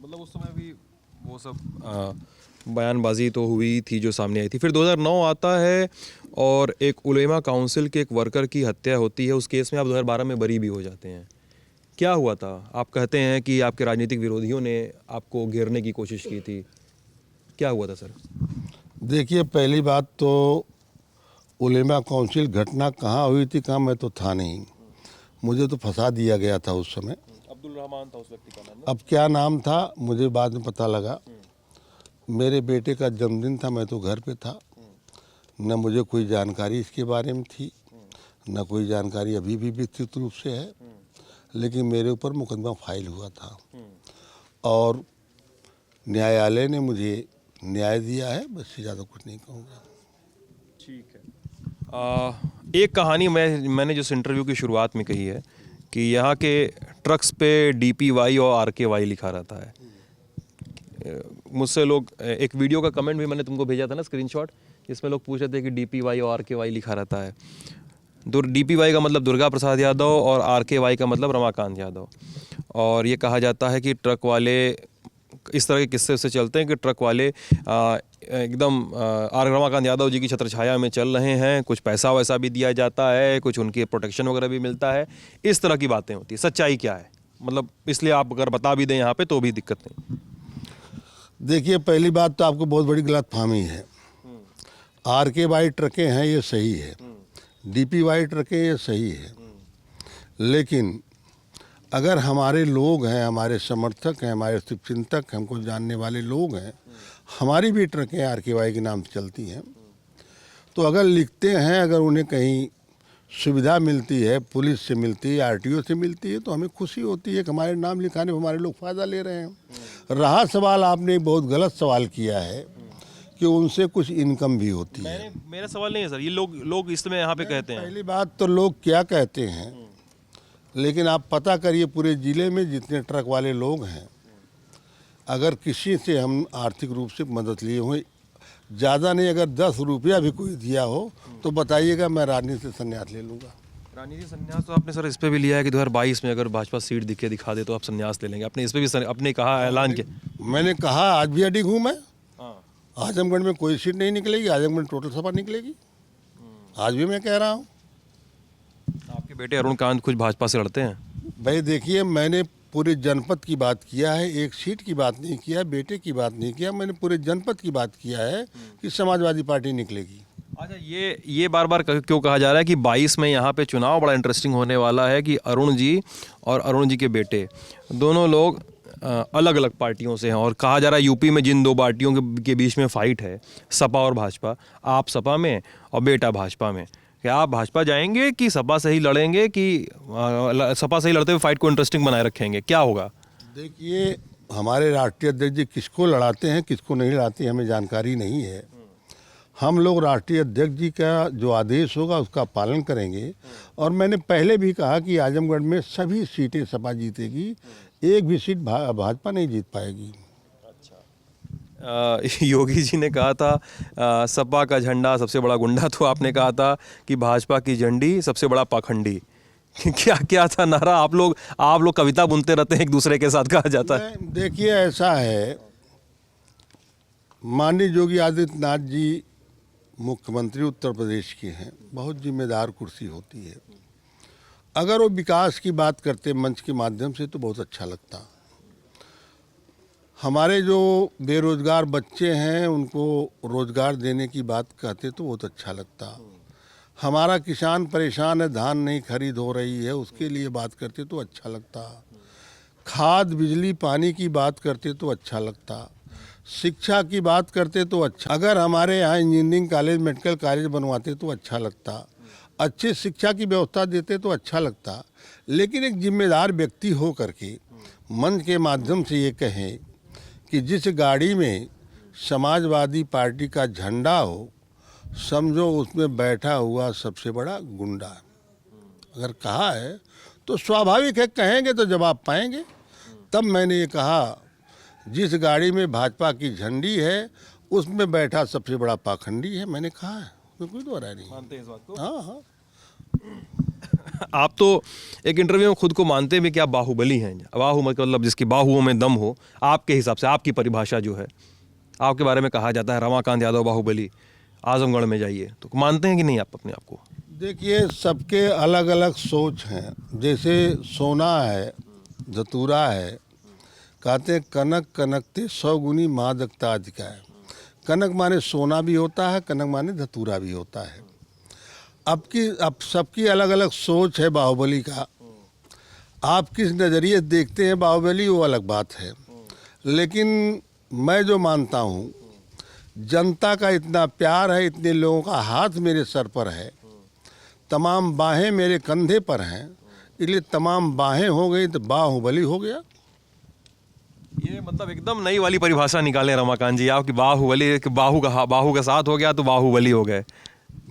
मतलब उस समय भी वो सब बयानबाजी तो हुई थी जो सामने आई थी। फिर 2009 आता है और एक उलेमा काउंसिल के एक वर्कर की हत्या होती है। उस केस में आप 2012 में बरी भी हो जाते हैं। क्या हुआ था? आप कहते हैं कि आपके राजनीतिक विरोधियों ने आपको घेरने की कोशिश की थी, क्या हुआ था सर? देखिए, पहली बात तो उलेमा काउंसिल घटना कहाँ हुई थी, कहाँ, मैं तो था नहीं। मुझे तो फंसा दिया गया था उस समय। अब्दुल रहमान था उस व्यक्ति का नाम। अब क्या नाम था मुझे बाद में पता लगा। मेरे बेटे का जन्मदिन था, मैं तो घर पे था, न मुझे कोई जानकारी इसके बारे में थी, न कोई जानकारी अभी भी विस्तृत रूप से है। लेकिन मेरे ऊपर मुकदमा फाइल हुआ था और न्यायालय ने मुझे न्याय दिया है, बस से ज़्यादा कुछ नहीं कहूँगा। ठीक है। एक कहानी मैंने जिस इंटरव्यू की शुरुआत में कही है कि यहाँ के ट्रक्स पे DPY और RKY लिखा रहता है। मुझसे लोग, एक वीडियो का कमेंट भी मैंने तुमको भेजा था ना, स्क्रीनशॉट, जिसमें लोग पूछ रहे थे कि DPY और RKY लिखा रहता है। DPY का मतलब दुर्गा प्रसाद यादव और RKY का मतलब रमाकांत यादव। और ये कहा जाता है कि ट्रक वाले, इस तरह के किस्से से चलते हैं कि ट्रक वाले एकदम रमाकांत यादव जी की छत्रछाया में चल रहे हैं, कुछ पैसा वैसा भी दिया जाता है, कुछ उनके प्रोटेक्शन वगैरह भी मिलता है। इस तरह की बातें होती है। सच्चाई क्या है? मतलब इसलिए आप अगर बता भी दें यहाँ पे तो भी दिक्कत नहीं। देखिए, पहली बात तो आपको बहुत बड़ी गलतफहमी है। RKY ट्रकें हैं, ये सही है। DPY ट्रकें, ये सही है। लेकिन अगर हमारे लोग हैं, हमारे समर्थक हैं, हमारे शुभचिंतक, हमको जानने वाले लोग हैं, हमारी भी ट्रकें RKY के नाम से चलती हैं, तो अगर लिखते हैं, अगर उन्हें कहीं सुविधा मिलती है, पुलिस से मिलती है, RTO से मिलती है, तो हमें खुशी होती है कि हमारे नाम लिखाने में हमारे लोग फ़ायदा ले रहे हैं। रहा सवाल, आपने एक बहुत गलत सवाल किया है कि उनसे कुछ इनकम भी होती है। मेरा सवाल नहीं है सर, ये लोग इस समय यहाँ पे कहते हैं। पहली बात तो लोग क्या कहते हैं, लेकिन आप पता करिए पूरे ज़िले में जितने ट्रक वाले लोग हैं, अगर किसी से हम आर्थिक रूप से मदद लिए हुए, ज़्यादा नहीं, अगर 10 रुपया भी कोई दिया हो तो बताइएगा, मैं राजनीति से संन्यास ले लूँगा। राजनीति संन्यास तो आपने सर इस पे भी लिया है कि 2022 में अगर भाजपा सीट दिखा दे तो आप संन्यास ले लेंगे। आपने इस पे भी अपने कहा, ऐलान किया। मैंने कहा आज भी अडिग हूँ मैं। हाँ। आजमगढ़ में कोई सीट नहीं निकलेगी, आजमगढ़ टोटल सभा निकलेगी। आज भी मैं कह रहा हूँ। आपके बेटे अरुण कांत कुछ भाजपा से लड़ते हैं? भाई देखिए, मैंने पूरे जनपद की बात किया है, एक सीट की बात नहीं किया, बेटे की बात नहीं किया, मैंने पूरे जनपद की बात किया है कि समाजवादी पार्टी निकलेगी। अच्छा, ये बार बार क्यों कहा जा रहा है कि 22 में यहाँ पे चुनाव बड़ा इंटरेस्टिंग होने वाला है कि अरुण जी और अरुण जी के बेटे दोनों लोग अलग अलग पार्टियों से हैं, और कहा जा रहा है यूपी में जिन दो पार्टियों के बीच में फाइट है, सपा और भाजपा, आप सपा में और बेटा भाजपा में, क्या आप भाजपा जाएंगे कि सपा से ही लड़ेंगे, कि सपा से ही लड़ते हुए फाइट को इंटरेस्टिंग बनाए रखेंगे? क्या होगा? देखिए, हमारे राष्ट्रीय अध्यक्ष जी किसको लड़ाते हैं, किसको नहीं लड़ाते, हमें जानकारी नहीं है। हम लोग राष्ट्रीय अध्यक्ष जी का जो आदेश होगा उसका पालन करेंगे। और मैंने पहले भी कहा कि आजमगढ़ में सभी सीटें सपा जीतेगी, एक भी सीट भाजपा नहीं जीत पाएगी। योगी जी ने कहा था सपा का झंडा सबसे बड़ा गुंडा, तो आपने कहा था कि भाजपा की झंडी सबसे बड़ा पाखंडी। क्या क्या था नारा? आप लोग कविता बुनते रहते हैं एक दूसरे के साथ, कहा जाता है। देखिए, ऐसा है, माननीय योगी आदित्यनाथ जी मुख्यमंत्री उत्तर प्रदेश के हैं, बहुत जिम्मेदार कुर्सी होती है। अगर वो विकास की बात करते मंच के माध्यम से तो बहुत अच्छा लगता। हमारे जो बेरोजगार बच्चे हैं उनको रोजगार देने की बात कहते तो बहुत अच्छा लगता। हमारा किसान परेशान है, धान नहीं खरीद हो रही है, उसके लिए बात करते तो अच्छा लगता। खाद बिजली पानी की बात करते तो अच्छा लगता, शिक्षा की बात करते तो अच्छा, अगर हमारे यहाँ इंजीनियरिंग कॉलेज मेडिकल कॉलेज बनवाते तो अच्छा लगता, अच्छी शिक्षा की व्यवस्था देते तो अच्छा लगता। लेकिन एक जिम्मेदार व्यक्ति हो करके मंच के माध्यम से ये कहें कि जिस गाड़ी में समाजवादी पार्टी का झंडा हो, समझो उसमें बैठा हुआ सबसे बड़ा गुंडा। अगर कहा है तो स्वाभाविक है, कहेंगे तो जवाब पाएंगे। तब मैंने ये कहा, जिस गाड़ी में भाजपा की झंडी है उसमें बैठा सबसे बड़ा पाखंडी है। मैंने कहा है, उसमें कोई दोहराई नहीं। मानते हैं इस बात को? हाँ हाँ, आप तो एक इंटरव्यू में खुद को मानते भी कि आप बाहुबली हैं। बाहु मतलब जिसकी बाहुओं में दम हो। आपके हिसाब से, आपकी परिभाषा जो है, आपके बारे में कहा जाता है रमाकांत यादव बाहुबली, आजमगढ़ में जाइए, तो मानते हैं कि नहीं आप अपने आप को? देखिए सबके अलग अलग सोच हैं। जैसे सोना है, धतूरा है, कहते हैं कनक कनकते 100 गुनी मादकता अधिका है। कनक माने सोना भी होता है, कनक माने धतूरा भी होता है। अब सबकी अलग अलग सोच है बाहुबली का। आप किस नज़रिए से देखते हैं बाहुबली, वो अलग बात है। लेकिन मैं जो मानता हूँ, जनता का इतना प्यार है, इतने लोगों का हाथ मेरे सर पर है, तमाम बाहें मेरे कंधे पर हैं, इसलिए तमाम बाहें हो गई तो बाहुबली हो गया। ये मतलब एकदम नई वाली परिभाषा निकाले रमाकांत जी आप, कि बाहुबली, कि बाहु का साथ हो गया तो बाहुबली हो गए।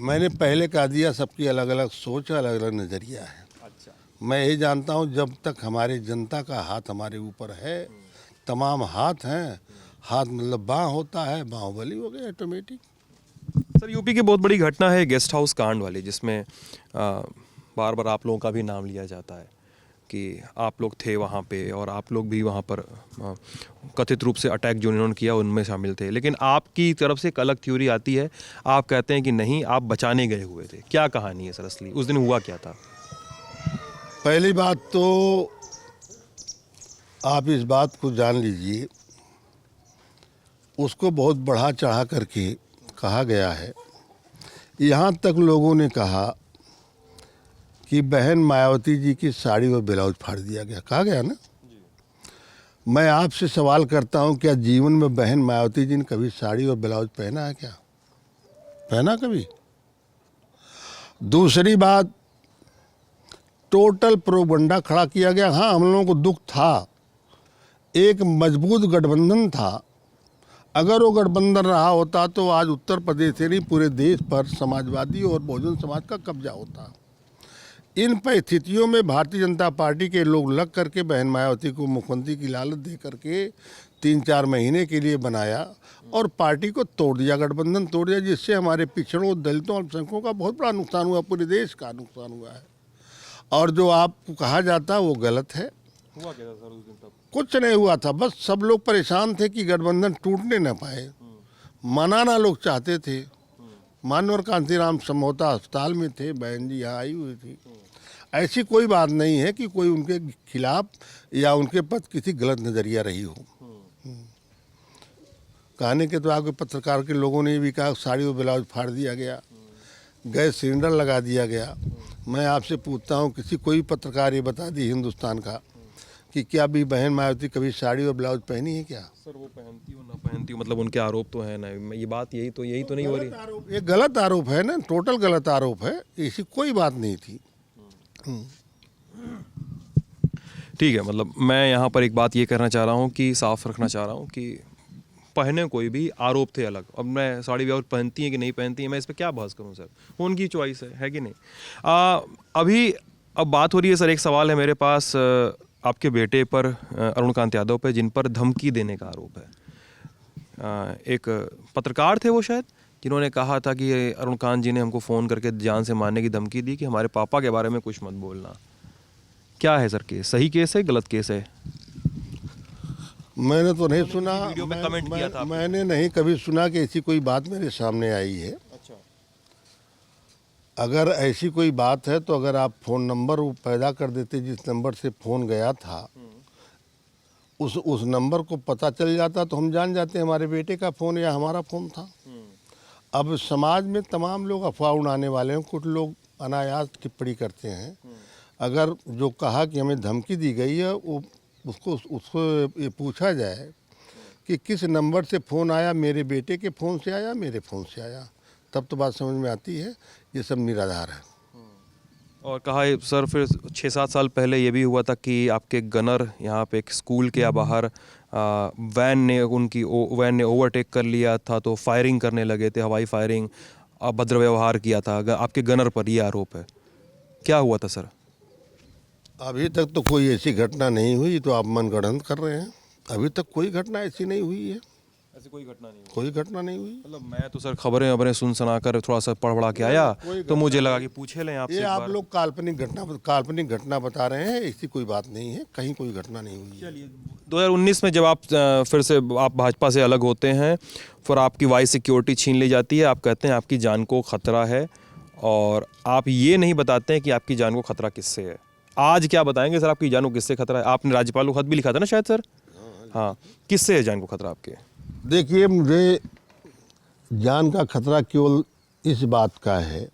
मैंने पहले कह दिया, सबकी अलग अलग सोच, अलग अलग नज़रिया है। अच्छा। मैं ये जानता हूँ, जब तक हमारे जनता का हाथ हमारे ऊपर है, तमाम हाथ हैं, हाथ मतलब बाँ होता है, बाहुबली हो गया ऑटोमेटिक। सर, यूपी की बहुत बड़ी घटना है गेस्ट हाउस कांड वाली, जिसमें बार बार आप लोगों का भी नाम लिया जाता है कि आप लोग थे वहाँ पे और आप लोग भी वहाँ पर कथित रूप से अटैक जो इन्होंने किया उनमें शामिल थे। लेकिन आपकी तरफ से एक अलग थ्योरी आती है, आप कहते हैं कि नहीं, आप बचाने गए हुए थे। क्या कहानी है सर असली, उस दिन हुआ क्या था? पहली बात तो आप इस बात को जान लीजिए, उसको बहुत बढ़ा चढ़ा करके कहा गया है। यहाँ तक लोगों ने कहा कि बहन मायावती जी की साड़ी और ब्लाउज फाड़ दिया गया, कहा गया ना। मैं आपसे सवाल करता हूँ, क्या जीवन में बहन मायावती जी ने कभी साड़ी और ब्लाउज पहना है? क्या पहना कभी? दूसरी बात, टोटल प्रोपगंडा खड़ा किया गया। हाँ, हम लोगों को दुख था, एक मजबूत गठबंधन था। अगर वो गठबंधन रहा होता तो आज उत्तर प्रदेश से नहीं पूरे देश पर समाजवादी और बहुजन समाज का कब्जा होता। इन परिस्थितियों में भारतीय जनता पार्टी के लोग लग करके बहन मायावती को मुख्यमंत्री की लालच दे करके 3-4 महीने के लिए बनाया और पार्टी को तोड़ दिया, गठबंधन तोड़ दिया, जिससे हमारे पिछड़ों, दलितों, अल्पसंख्यकों का बहुत बड़ा नुकसान हुआ, पूरे देश का नुकसान हुआ है। और जो आपको कहा जाता है वो गलत है। हुआ क्या था सर उस दिन तब? कुछ नहीं हुआ था, बस सब लोग परेशान थे कि गठबंधन टूटने न पाए, मनाना लोग चाहते थे। मानवर कांतीराम समझौता अस्पताल में थे, बहन जी यहाँ आई हुई थी। ऐसी कोई बात नहीं है कि कोई उनके खिलाफ या उनके प्रति किसी गलत नज़रिया रही हो। कहने के तो आपके पत्रकार के लोगों ने भी कहा साड़ी और ब्लाउज फाड़ दिया गया, गैस सिलेंडर लगा दिया गया। मैं आपसे पूछता हूँ, किसी कोई पत्रकार ये बता दी हिंदुस्तान का कि क्या भी बहन मायावती कभी साड़ी और ब्लाउज पहनी है क्या? सर, वो पहनती हो ना पहनती हो, मतलब उनके आरोप तो है ना, ये बात यही तो नहीं हो रही। ये गलत आरोप है ना, टोटल गलत आरोप है, ऐसी कोई बात नहीं थी। ठीक है, मतलब मैं यहाँ पर एक बात ये करना चाह रहा हूँ कि साफ रखना चाह रहा हूँ कि पहने कोई भी, आरोप थे अलग। अब मैं साड़ी ब्लाउज पहनती हैं कि नहीं पहनती हैं, मैं इस पर क्या बहस करूँ सर, वो उनकी चॉइस है कि नहीं। अभी अब बात हो रही है सर, एक सवाल है मेरे पास आपके बेटे पर, अरुणकांत यादव पर, जिन पर धमकी देने का आरोप है। एक पत्रकार थे वो शायद, जिन्होंने कहा था कि अरुणकांत जी ने हमको फ़ोन करके जान से मारने की धमकी दी कि हमारे पापा के बारे में कुछ मत बोलना। क्या है सर केस, सही केस है, गलत केस है? मैंने तो नहीं सुना, वीडियो पे कमेंट किया था आपने। मैंने नहीं कभी सुना कि ऐसी कोई बात मेरे सामने आई है। अच्छा। अगर ऐसी कोई बात है तो अगर आप फ़ोन नंबर वो पैदा कर देते जिस नंबर से फ़ोन गया था, उस नंबर को पता चल जाता तो हम जान जाते हमारे बेटे का फ़ोन या हमारा फ़ोन था। अब समाज में तमाम लोग अफवाह उड़ाने वाले हैं, कुछ लोग अनायास टिप्पणी करते हैं। अगर जो कहा कि हमें धमकी दी गई है वो उसको उसको ये पूछा जाए कि किस नंबर से फ़ोन आया, मेरे बेटे के फ़ोन से आया, मेरे फ़ोन से आया, तब तो बात समझ में आती है। ये सब निराधार है। और कहा है सर फिर 6-7 साल पहले ये भी हुआ था कि आपके गनर यहाँ पे एक स्कूल के बाहर वैन ने वैन ने ओवरटेक कर लिया था, तो फायरिंग करने लगे थे, हवाई फायरिंग, अभद्र व्यवहार किया था आपके गनर पर, ये आरोप है। क्या हुआ था सर? अभी तक तो कोई ऐसी घटना नहीं हुई, तो आप मनगढ़ंत कर रहे हैं। अभी तक कोई घटना ऐसी नहीं हुई है, ऐसी कोई घटना नहीं हुई? कोई घटना नहीं हुई। मतलब मैं तो सर खबरें सुन सुना कर थोड़ा सा पढ़ पढ़ा के आया, तो मुझे लगा कि पूछे लें आपसे ये एक आप बार। लोग काल्पनिक घटना बता रहे हैं, ऐसी कोई बात नहीं है, कहीं कोई घटना नहीं हुई है। चलिए 2019 में जब आप फिर से आप भाजपा से अलग होते हैं, फिर आपकी वाई सिक्योरिटी छीन ली जाती है, आप कहते हैं आपकी जान को खतरा है, और आप ये नहीं बताते हैं कि आपकी जान को खतरा किससे है। आज क्या बताएंगे सर, आपकी जान को किससे खतरा है? आपने राज्यपाल को खत भी लिखा था ना शायद सर? हाँ, किससे है जान को खतरा आपके? देखिए, मुझे जान का खतरा केवल इस बात का है,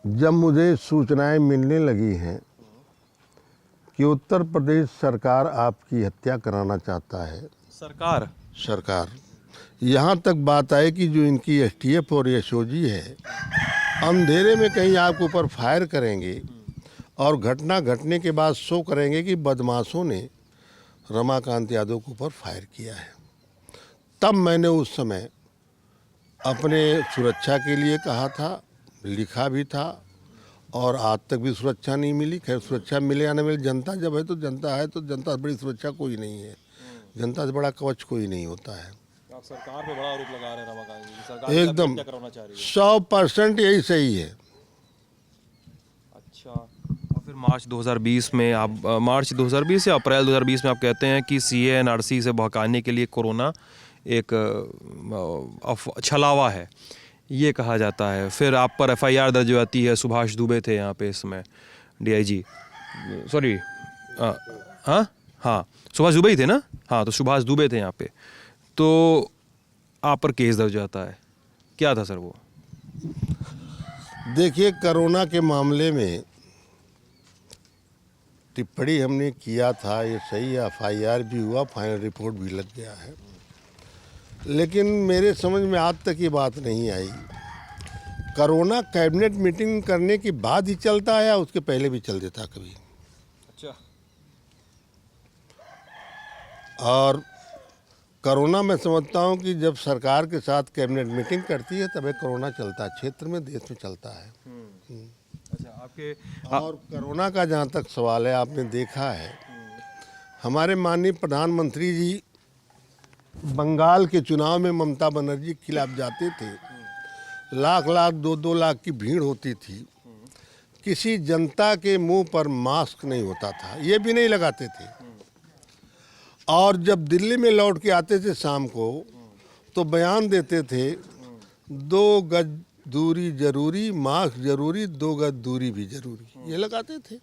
जब मुझे सूचनाएं मिलने लगी हैं कि उत्तर प्रदेश सरकार आपकी हत्या कराना चाहता है। सरकार यहाँ तक बात आई कि जो इनकी एसटीएफ और एसओजी है, अंधेरे में कहीं आपके ऊपर फायर करेंगे और घटना घटने के बाद शो करेंगे कि बदमाशों ने रमाकांत यादव के ऊपर फायर किया है। तब मैंने उस समय अपने सुरक्षा के लिए कहा था, लिखा भी था, और आज तक भी सुरक्षा नहीं मिली। खैर, सुरक्षा मिले या न मिले, जनता जब है तो जनता है, तो जनता से बड़ी सुरक्षा कोई नहीं है, जनता से बड़ा कवच कोई नहीं होता है। आप सरकार पे बड़ा आरोप लगा रहे हैं रमाकांत जी, सरकार एकदम क्या करवाना चाह रही है? 100% यही सही है। अच्छा, और फिर मार्च 2020 में आप मार्च 2020 या अप्रैल 2020 में आप कहते हैं कि CA-NRC से भड़काने के लिए कोरोना एक छलावा है, ये कहा जाता है। फिर आप पर FIR दर्ज हो जाती है। सुभाष दुबे थे यहाँ पे इसमें DIG, सॉरी, हाँ सुभाष दुबे ही थे ना? हाँ, तो सुभाष दुबे थे यहाँ पे, तो आप पर केस दर्ज हो जाता है। क्या था सर वो? देखिए, कोरोना के मामले में टिप्पणी हमने किया था, ये सही है, FIR भी हुआ, फाइनल रिपोर्ट भी लग गया है, लेकिन मेरे समझ में आज तक ये बात नहीं आई, कोरोना कैबिनेट मीटिंग करने के बाद ही चलता है या उसके पहले भी चल देता कभी? अच्छा, और कोरोना मैं समझता हूँ कि जब सरकार के साथ कैबिनेट मीटिंग करती है तभी कोरोना चलता है, क्षेत्र में, देश में चलता है। अच्छा, आपके और कोरोना का जहाँ तक सवाल है, आपने देखा है हमारे माननीय प्रधानमंत्री जी बंगाल के चुनाव में ममता बनर्जी के खिलाफ जाते थे, लाख 2-2 लाख की भीड़ होती थी, किसी जनता के मुंह पर मास्क नहीं होता था, ये भी नहीं लगाते थे, और जब दिल्ली में लौट के आते थे शाम को तो बयान देते थे 2 गज दूरी जरूरी, मास्क जरूरी, 2 गज दूरी भी जरूरी, ये लगाते थे।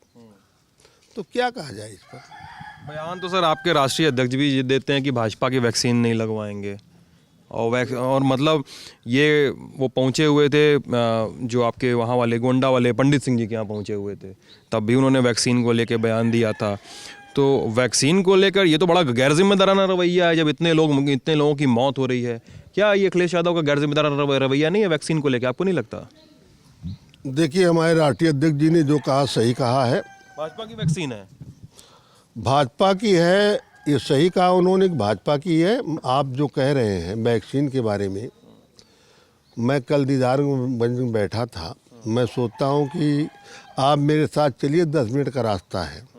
तो क्या कहा जाए इस पर? बयान तो सर आपके राष्ट्रीय अध्यक्ष भी ये देते हैं कि भाजपा की वैक्सीन नहीं लगवाएंगे, और मतलब ये वो पहुँचे हुए थे जो आपके वहाँ वाले गोंडा वाले पंडित सिंह जी के यहाँ पहुँचे हुए थे, तब भी उन्होंने वैक्सीन को लेकर बयान दिया था। तो वैक्सीन को लेकर ये तो बड़ा गैर जिम्मेदाराना रवैया है, जब इतने लोगों की मौत हो रही है। क्या ये अखिलेश यादव का गैर जिम्मेदाराना रवैया नहीं है वैक्सीन को लेकर, आपको नहीं लगता? देखिए, हमारे राष्ट्रीय अध्यक्ष जी ने जो कहा सही कहा है, भाजपा की वैक्सीन है, भाजपा की है, ये सही कहा उन्होंने, भाजपा की है। आप जो कह रहे हैं वैक्सीन के बारे में, मैं कल दीदारगंज में बैठा था, मैं सोचता हूँ कि आप मेरे साथ चलिए, 10 मिनट का रास्ता है।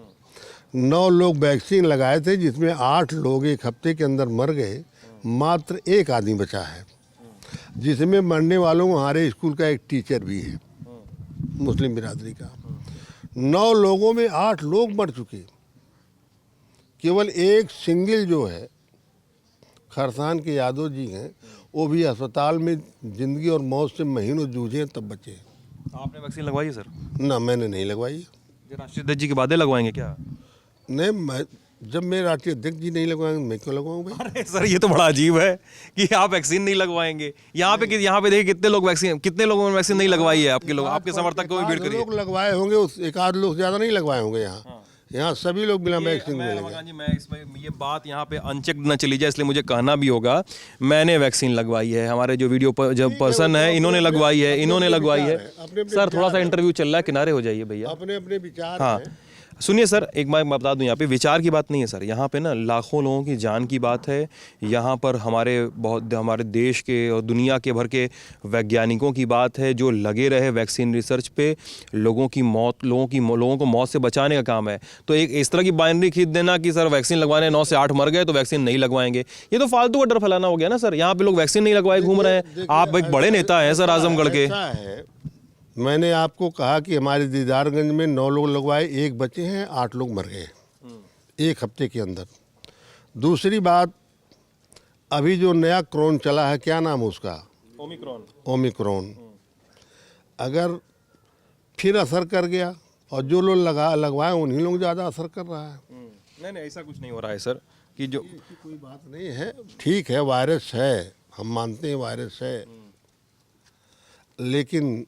9 लोग वैक्सीन लगाए थे, जिसमें 8 लोग एक हफ्ते के अंदर मर गए, मात्र 1 आदमी बचा है, जिसमें मरने वालों में हमारे स्कूल का एक टीचर भी है, मुस्लिम बिरादरी का। 9 लोगों में 8 लोग मर चुके, केवल एक सिंगल जो है खरसान के यादव जी हैं, वो भी अस्पताल में जिंदगी और मौत से महीनों जूझे तब बचे। आपने वैक्सीन लगवाई है सर? ना, मैंने नहीं लगवाई। ये राष्ट्रीय अध्यक्ष जी के बाद लगवाएंगे क्या? नहीं, जब मेरे राष्ट्रीय अध्यक्ष जी नहीं लगवाएंगे मैं क्यों लगवाऊँ भाई? अरे सर, ये तो बड़ा अजीब है कि आप वैक्सीन नहीं लगवाएंगे। यहाँ पे देखिए कितने लोगों ने वैक्सीन नहीं लगवाई है, आपके समर्थक को भी भीड़ करिए। लोग लगवाए होंगे, 1 आध लोग ज़्यादा नहीं लगवाए होंगे यहाँ। यहाँ सभी लोग बिना वैक्सीन मैं मिलेंगे। रमाकांत जी, मैं इसमें ये बात यहाँ पे अनचेक न चली जाए, इसलिए मुझे कहना भी होगा, मैंने वैक्सीन लगवाई है, हमारे जो वीडियो पर जब पर्सन है इन्होंने लगवाई है, इन्होंने लगवाई है। सर थोड़ा सा इंटरव्यू चल रहा है, किनारे हो जाइए भैया। अपने अपने विचार हाँ हैं। सुनिए सर, एक बार मैं बता दूं, यहाँ पे विचार की बात नहीं है सर, यहाँ पे ना लाखों लोगों की जान की बात है। यहाँ पर हमारे देश के और दुनिया के भर के वैज्ञानिकों की बात है जो लगे रहे वैक्सीन रिसर्च पे। लोगों को मौत से बचाने का काम है। तो एक इस तरह की बाइनरी खींच देना कि सर वैक्सीन लगवाने 9 से 8 मर गए तो वैक्सीन नहीं लगवाएंगे, ये तो फालतू का डर फैलाना हो गया ना सर। यहाँ पे लोग वैक्सीन नहीं लगवाए घूम रहे हैं। आप एक बड़े नेता हैं सर आजमगढ़ के। ऐसा है, मैंने आपको कहा कि हमारे दीदारगंज में 9 लोग लगवाए, 1 बचे हैं, 8 लोग मर गए 1 हफ्ते के अंदर। दूसरी बात, अभी जो नया क्रोन चला है, क्या नाम है उसका? ओमिक्रॉन। अगर फिर असर कर गया और जो लोग लगवाए उन्हीं लोग ज़्यादा असर कर रहा है। नहीं ऐसा कुछ नहीं हो रहा है सर कि जो इसकी कोई बात नहीं है। ठीक है, वायरस है, हम मानते हैं वायरस है, लेकिन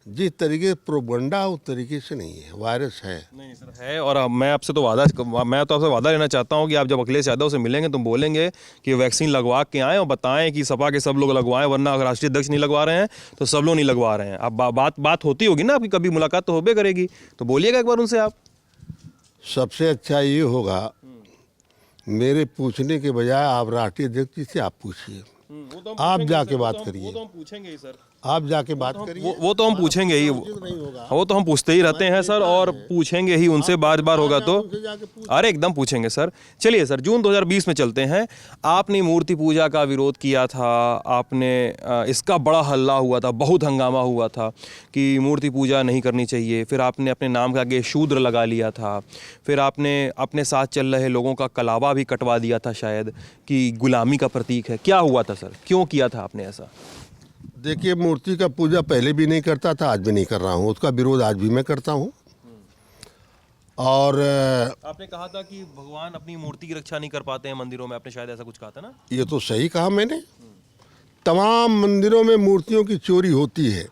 जिस तरीके से प्रोपगंडा उस तरीके से नहीं है। वायरस है। नहीं सर है। और मैं आपसे वादा लेना चाहता हूं कि आप जब अखिलेश यादव से मिलेंगे तो बोलेंगे कि वैक्सीन लगवा के आएँ और बताएं कि सपा के सब लोग लगवाएं, वरना अगर राष्ट्रीय अध्यक्ष नहीं लगवा रहे हैं तो सब लोग नहीं लगवा रहे हैं। अब बात होती होगी ना आपकी, कभी मुलाकात तो होबे करेगी, तो बोलिएगा एक बार उनसे आप। सबसे अच्छा ये होगा, मेरे पूछने के बजाय आप राष्ट्रीय अध्यक्ष जी से आप पूछिए, आप जाके बात करिए। वो तो हम पूछेंगे ही सर, आप जाके बात करिए। वो तो हम पूछेंगे ही, नहीं होगा। वो तो हम पूछते ही रहते हैं सर, और पूछेंगे ही उनसे बार बार होगा तो। उनसे जाके पूछ। अरे एकदम पूछेंगे सर। चलिए सर, जून 2020 में चलते हैं। आपने मूर्ति पूजा का विरोध किया था, आपने इसका बड़ा हल्ला हुआ था, बहुत हंगामा हुआ था कि मूर्ति पूजा नहीं करनी चाहिए। फिर आपने अपने नाम के आगे शूद्र लगा लिया था। फिर आपने अपने साथ चल रहे लोगों का कलावा भी कटवा दिया था शायद, कि गुलामी का प्रतीक है। क्या हुआ था सर, क्यों किया था आपने ऐसा? देखिए, मूर्ति का पूजा पहले भी नहीं करता था, आज भी नहीं कर रहा हूँ। उसका विरोध आज भी मैं करता हूँ। और आपने कहा था कि भगवान अपनी मूर्ति की रक्षा नहीं कर पाते हैं मंदिरों में, आपने शायद ऐसा कुछ कहा था ना? ये तो सही कहा मैंने। तमाम मंदिरों में मूर्तियों की चोरी होती है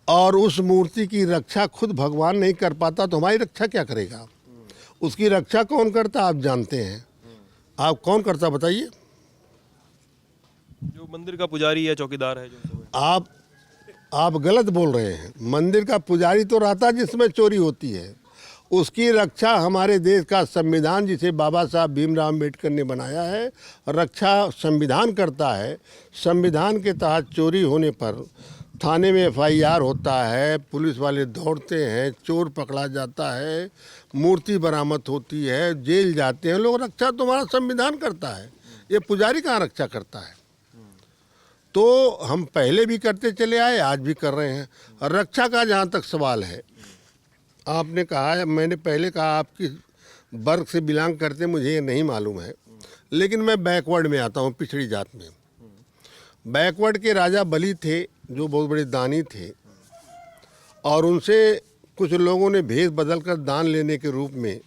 और उस मूर्ति की रक्षा खुद भगवान नहीं कर पाता तो हमारी रक्षा क्या करेगा? उसकी रक्षा कौन करता आप जानते हैं? आप कौन करता बताइए? जो मंदिर का पुजारी है, चौकीदार है जो। आप गलत बोल रहे हैं। मंदिर का पुजारी तो रहता जिसमें चोरी होती है। उसकी रक्षा हमारे देश का संविधान, जिसे बाबा साहब भीमराव अम्बेडकर ने बनाया है, रक्षा संविधान करता है। संविधान के तहत चोरी होने पर थाने में FIR होता है, पुलिस वाले दौड़ते हैं, चोर पकड़ा जाता है, मूर्ति बरामद होती है, जेल जाते हैं लोग। रक्षा तुम्हारा संविधान करता है, ये पुजारी कहाँ रक्षा करता है? तो हम पहले भी करते चले आए, आज भी कर रहे हैं। रक्षा का जहाँ तक सवाल है, आपने कहा है, मैंने पहले कहा आप किस वर्ग से बिलोंग करते मुझे ये नहीं मालूम है, लेकिन मैं बैकवर्ड में आता हूँ, पिछड़ी जात में। बैकवर्ड के राजा बलि थे जो बहुत बड़े दानी थे, और उनसे कुछ लोगों ने भेष बदल कर दान लेने के रूप में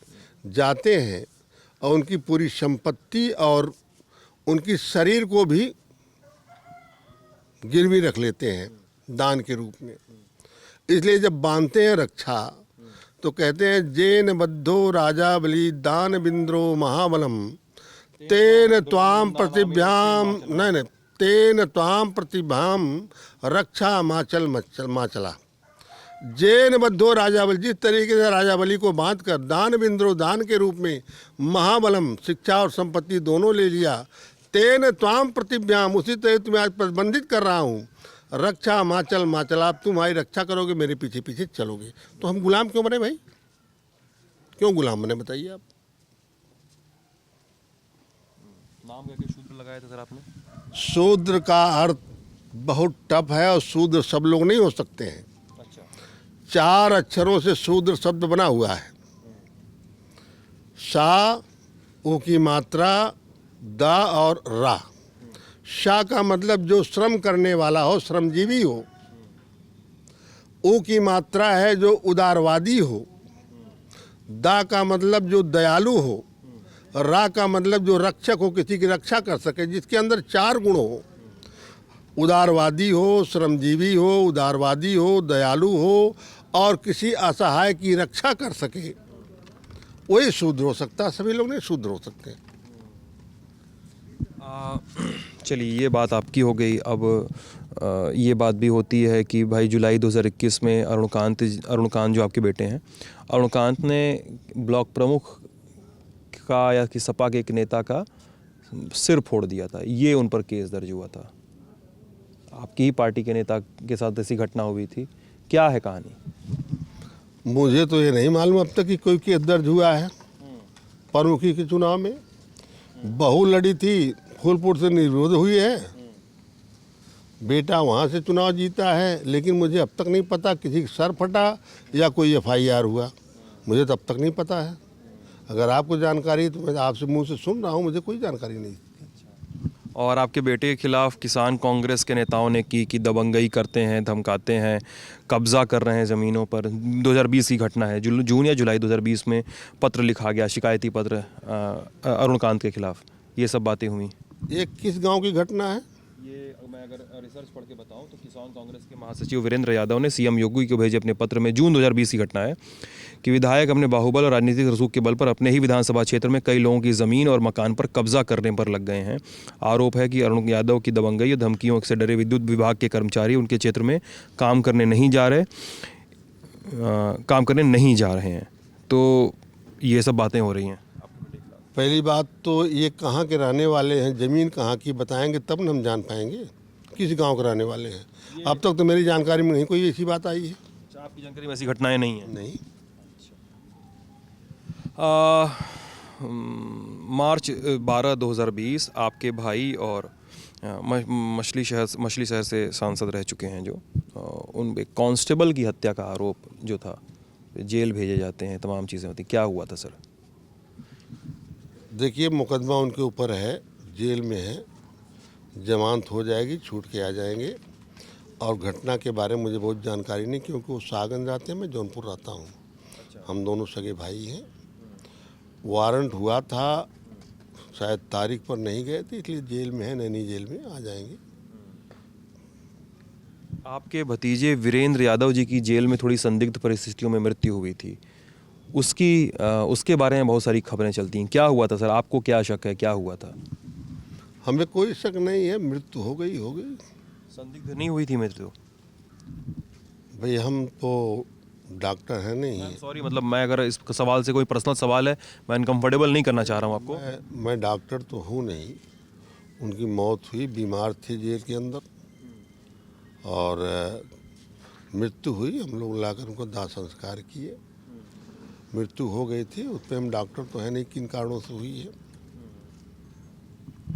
जाते हैं और उनकी पूरी संपत्ति और उनकी शरीर को भी गिरवी रख लेते हैं दान के रूप में। इसलिए जब बांधते हैं रक्षा तो कहते हैं, जेन बद्धो राजा बलि दान बिंद्रो महाबलम तेन त्वाम प्रतिभ्याम नहीं तेन त्वाम प्रतिभाम रक्षा माचला। जैन बद्धो राजा बलि, जिस तरीके से राजा बलि को बांध कर दान बिंद्रो दान के रूप में, महाबलम शिक्षा और संपत्ति दोनों ले लिया, तेन त्वाम प्रतिभ्याम उसी तरह तुम्हें आज प्रतिबंधित कर रहा हूँ, रक्षा माचल आप तुम्हारी रक्षा करोगे, मेरे पीछे पीछे चलोगे। तो हम गुलाम क्यों बने भाई? क्यों गुलाम बने बताइए आप? नाम क्या शूद्र लगाया था सर आपने? शूद्र का अर्थ बहुत टफ है और शूद्र सब लोग नहीं हो सकते हैं। अच्छा। 4 अक्षरों से शूद्र शब्द बना हुआ है। सा, ऊ की मात्रा, दा और रा। शा का मतलब जो श्रम करने वाला हो, श्रमजीवी हो। ऊ की मात्रा है जो उदारवादी हो। दा का मतलब जो दयालु हो। रा का मतलब जो रक्षक हो, किसी की रक्षा कर सके, जिसके अंदर 4 गुण हो, उदारवादी हो, श्रमजीवी हो, उदारवादी हो, दयालु हो और किसी असहाय की रक्षा कर सके। वही शूद्र हो सकता है, सभी लोग नहीं शूद्र हो सकते। चलिए ये बात आपकी हो गई। अब ये बात भी होती है कि भाई जुलाई 2021 में अरुणकांत जो आपके बेटे हैं, अरुणकांत ने ब्लॉक प्रमुख का या कि सपा के एक नेता का सिर फोड़ दिया था, ये उन पर केस दर्ज हुआ था। आपकी ही पार्टी के नेता के साथ ऐसी घटना हुई थी, क्या है कहानी? मुझे तो ये नहीं मालूम अब तक कि कोई केस दर्ज हुआ है। प्रमुखी के चुनाव में बहू लड़ी थी, फूलपुर से निर्विरोध हुई है, बेटा वहाँ से चुनाव जीता है, लेकिन मुझे अब तक नहीं पता किसी का सर फटा या कोई FIR हुआ, मुझे तो अब तक नहीं पता है। अगर आपको जानकारी है तो मैं आपसे मुंह से सुन रहा हूँ, मुझे कोई जानकारी नहीं। और आपके बेटे के खिलाफ किसान कांग्रेस के नेताओं ने की कि दबंगई करते हैं, धमकाते हैं, कब्जा कर रहे हैं ज़मीनों पर। 2020 की घटना है, जून या जुलाई 2020 में पत्र लिखा गया, शिकायती पत्र अरुणकांत के खिलाफ, ये सब बातें हुई। ये किस गांव की घटना है? ये मैं अगर रिसर्च पढ़ के बताऊं तो किसान कांग्रेस के महासचिव वीरेंद्र यादव ने CM योगी को भेजे अपने पत्र में, जून 2020 की घटना है, कि विधायक अपने बाहुबल और राजनीतिक रसूख के बल पर अपने ही विधानसभा क्षेत्र में कई लोगों की ज़मीन और मकान पर कब्जा करने पर लग गए हैं। आरोप है कि अरुण यादव की दबंगई और धमकियों से डरे विद्युत विभाग के कर्मचारी उनके क्षेत्र में काम करने नहीं जा रहे हैं। तो ये सब बातें हो रही हैं। पहली बात तो ये कहाँ के रहने वाले हैं, ज़मीन कहाँ की बताएंगे तब न हम जान पाएंगे किस गांव के रहने वाले हैं। अब तक तो मेरी जानकारी में नहीं कोई ऐसी बात आई है। आपकी जानकारी में ऐसी घटनाएं नहीं हैं? नहीं। मार्च 12, 2020 आपके भाई और मछली शहर से सांसद रह चुके हैं जो उन एक कांस्टेबल की हत्या का आरोप जो था, जेल भेजे जाते हैं, तमाम चीज़ें होती, क्या हुआ था सर? देखिए, मुकदमा उनके ऊपर है, जेल में है, जमानत हो जाएगी, छूट के आ जाएंगे। और घटना के बारे में मुझे बहुत जानकारी नहीं, क्योंकि वो सागन रहते हैं, मैं जौनपुर रहता हूँ। हम दोनों सगे भाई हैं। वारंट हुआ था, शायद तारीख पर नहीं गए थे, इसलिए जेल में है, नैनी जेल में आ जाएंगे। आपके भतीजे वीरेंद्र यादव जी की जेल में थोड़ी संदिग्ध परिस्थितियों में मृत्यु हुई थी, उसके बारे में बहुत सारी खबरें चलती हैं, क्या हुआ था सर? आपको क्या शक है, क्या हुआ था? हमें कोई शक नहीं है, मृत्यु हो गई। संदिग्ध नहीं हुई थी मृत्यु? भाई हम तो डॉक्टर हैं नहीं। सॉरी, मतलब मैं अगर इस सवाल से कोई पर्सनल सवाल है, मैं अनकम्फर्टेबल नहीं करना चाह रहा हूँ आपको। मैं डॉक्टर तो हूँ नहीं। उनकी मौत हुई, बीमार थे जेल के अंदर, और मृत्यु हुई। हम लोग लाकर उनको दाह संस्कार किए, मृत्यु हो गई थी। उस पर हम डॉक्टर तो है नहीं किन कारणों से हुई है।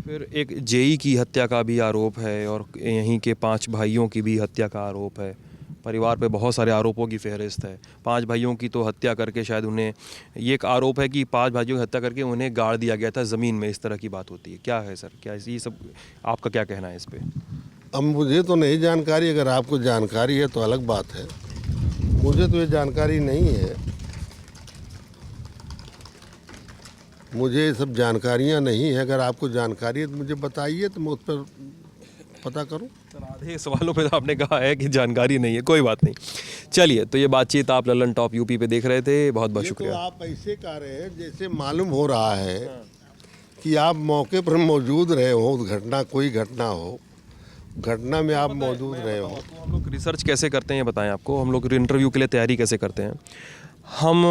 फिर एक जेई की हत्या का भी आरोप है, और यहीं के 5 भाइयों की भी हत्या का आरोप है। परिवार पे बहुत सारे आरोपों की फहरिस्त है। 5 भाइयों की तो हत्या करके शायद उन्हें, ये एक आरोप है कि 5 भाइयों की हत्या करके उन्हें गाड़ दिया गया था ज़मीन में, इस तरह की बात होती है। क्या है सर, क्या ये सब, आपका क्या कहना है इस पर? अब मुझे तो नहीं जानकारी, अगर आपको जानकारी है तो अलग बात है, मुझे तो ये जानकारी नहीं है। मुझे सब जानकारियाँ नहीं है। अगर आपको जानकारी है तो मुझे बताइए, तो मैं उस पर पता करूं। सर आधे सवालों पे तो आपने कहा है कि जानकारी नहीं है, कोई बात नहीं। चलिए, तो ये बातचीत आप ललन टॉप यूपी पे देख रहे थे, बहुत बहुत शुक्रिया। तो आप ऐसे कह रहे हैं जैसे मालूम हो रहा है कि आप मौके पर मौजूद रहे हो, कोई घटना हो, घटना में आप मौजूद रहे हो। तो हम लोग रिसर्च कैसे करते हैं ये बताएं आपको, हम लोग इंटरव्यू के लिए तैयारी कैसे करते हैं। हम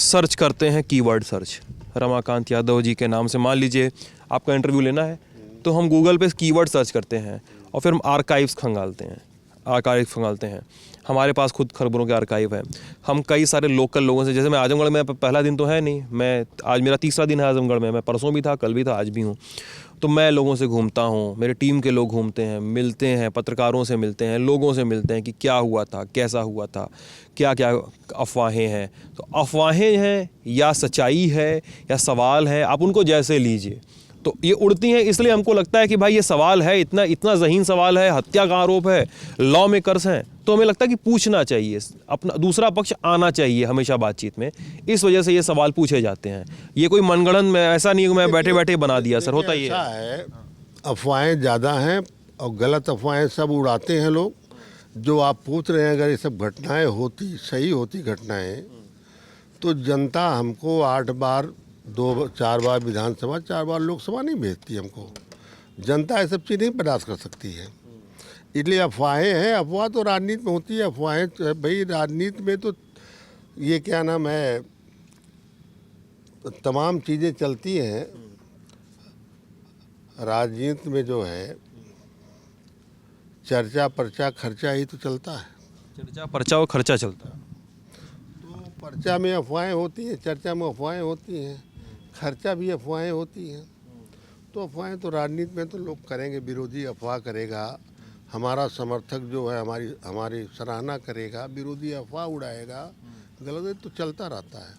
सर्च करते हैं, कीवर्ड सर्च। रमाकांत यादव जी के नाम से मान लीजिए आपका इंटरव्यू लेना है, तो हम गूगल पे कीवर्ड सर्च करते हैं और फिर हम आर्काइव्स खंगालते हैं। हमारे पास खुद खबरों के आर्काइव है। हम कई सारे लोकल लोगों से, जैसे मैं आजमगढ़ में, पहला दिन तो है नहीं, मैं आज मेरा 3रा दिन है आजमगढ़ में, मैं परसों भी था, कल भी था, आज भी हूँ। तो मैं लोगों से घूमता हूँ, मेरे टीम के लोग घूमते हैं, मिलते हैं, पत्रकारों से मिलते हैं, लोगों से मिलते हैं कि क्या हुआ था, कैसा हुआ था, क्या क्या अफवाहें हैं। तो अफवाहें हैं या सच्चाई है या सवाल है, आप उनको जैसे लीजिए। तो ये उड़ती हैं, इसलिए हमको लगता है कि भाई ये सवाल है, इतना ज़हीन सवाल है, हत्या का आरोप है, लॉ मेकर्स हैं, तो हमें लगता है कि पूछना चाहिए, अपना दूसरा पक्ष आना चाहिए हमेशा बातचीत में। इस वजह से ये सवाल पूछे जाते हैं। ये कोई मनगढ़ंत में ऐसा नहीं कि मैं बैठे बैठे बना दिया सर, होता ही है। अफवाहें ज़्यादा हैं और गलत अफवाहें सब उड़ाते हैं लोग। जो आप पूछ रहे हैं, अगर ये सब घटनाएं होती, सही होती घटनाएं, तो जनता हमको 8 बार 4 बार विधानसभा 4 बार लोकसभा नहीं भेजती हमको। जनता ये सब चीज़ नहीं बर्दाश्त कर सकती है। इसलिए अफवाहें हैं, अफवाह तो राजनीति में होती है। अफवाहें भाई राजनीति में तो ये क्या नाम है, तमाम चीज़ें चलती हैं। राजनीति में जो है चर्चा पर्चा खर्चा ही तो चलता है। चर्चा पर्चा और खर्चा चलता है। तो पर्चा में अफवाहें होती हैं, चर्चा में अफवाहें होती हैं, खर्चा भी अफवाहें होती हैं। तो अफवाहें तो राजनीति में तो लोग करेंगे, विरोधी अफवाह करेगा, हमारा समर्थक जो है हमारी सराहना करेगा, विरोधी अफवाह उड़ाएगा, गलत है तो चलता रहता है।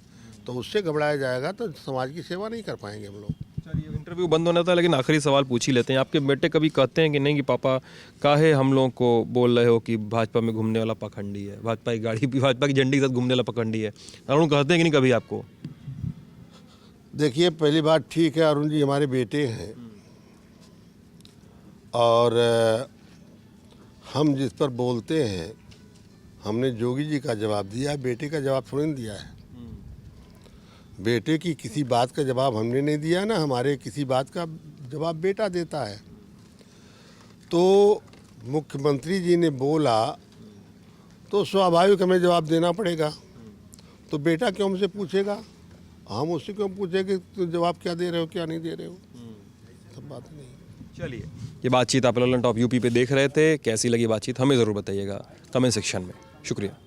तो उससे घबराया जाएगा तो समाज की सेवा नहीं कर पाएंगे हम लोग। चलिए इंटरव्यू बंद होना था, लेकिन आखिरी सवाल पूछ ही लेते हैं। आपके बेटे कभी कहते हैं कि नहीं कि पापा काहे हम लोगों को बोल रहे हो कि भाजपा में घूमने वाला पाखंडी है, भाजपा की गाड़ी भाजपा की झंडी के साथ घूमने वाला पाखंडी है? अरुण कहते हैं कि नहीं कभी आपको? देखिए पहली बात ठीक है, अरुण जी हमारे बेटे हैं और हम जिस पर बोलते हैं हमने जोगी जी का जवाब दिया है, बेटे का जवाब थोड़ी नहीं दिया है। बेटे की किसी बात का जवाब हमने नहीं दिया ना, हमारे किसी बात का जवाब बेटा देता है। तो मुख्यमंत्री जी ने बोला तो स्वाभाविक हमें जवाब देना पड़ेगा। तो बेटा क्यों हमसे पूछेगा, हम उससे क्यों पूछेंगे तो जवाब क्या दे रहे हो क्या नहीं दे रहे हो, सब बात नहीं। चलिए, ये बातचीत आप ललन टॉप यूपी पे देख रहे थे। कैसी लगी बातचीत हमें ज़रूर बताइएगा कमेंट सेक्शन में। शुक्रिया।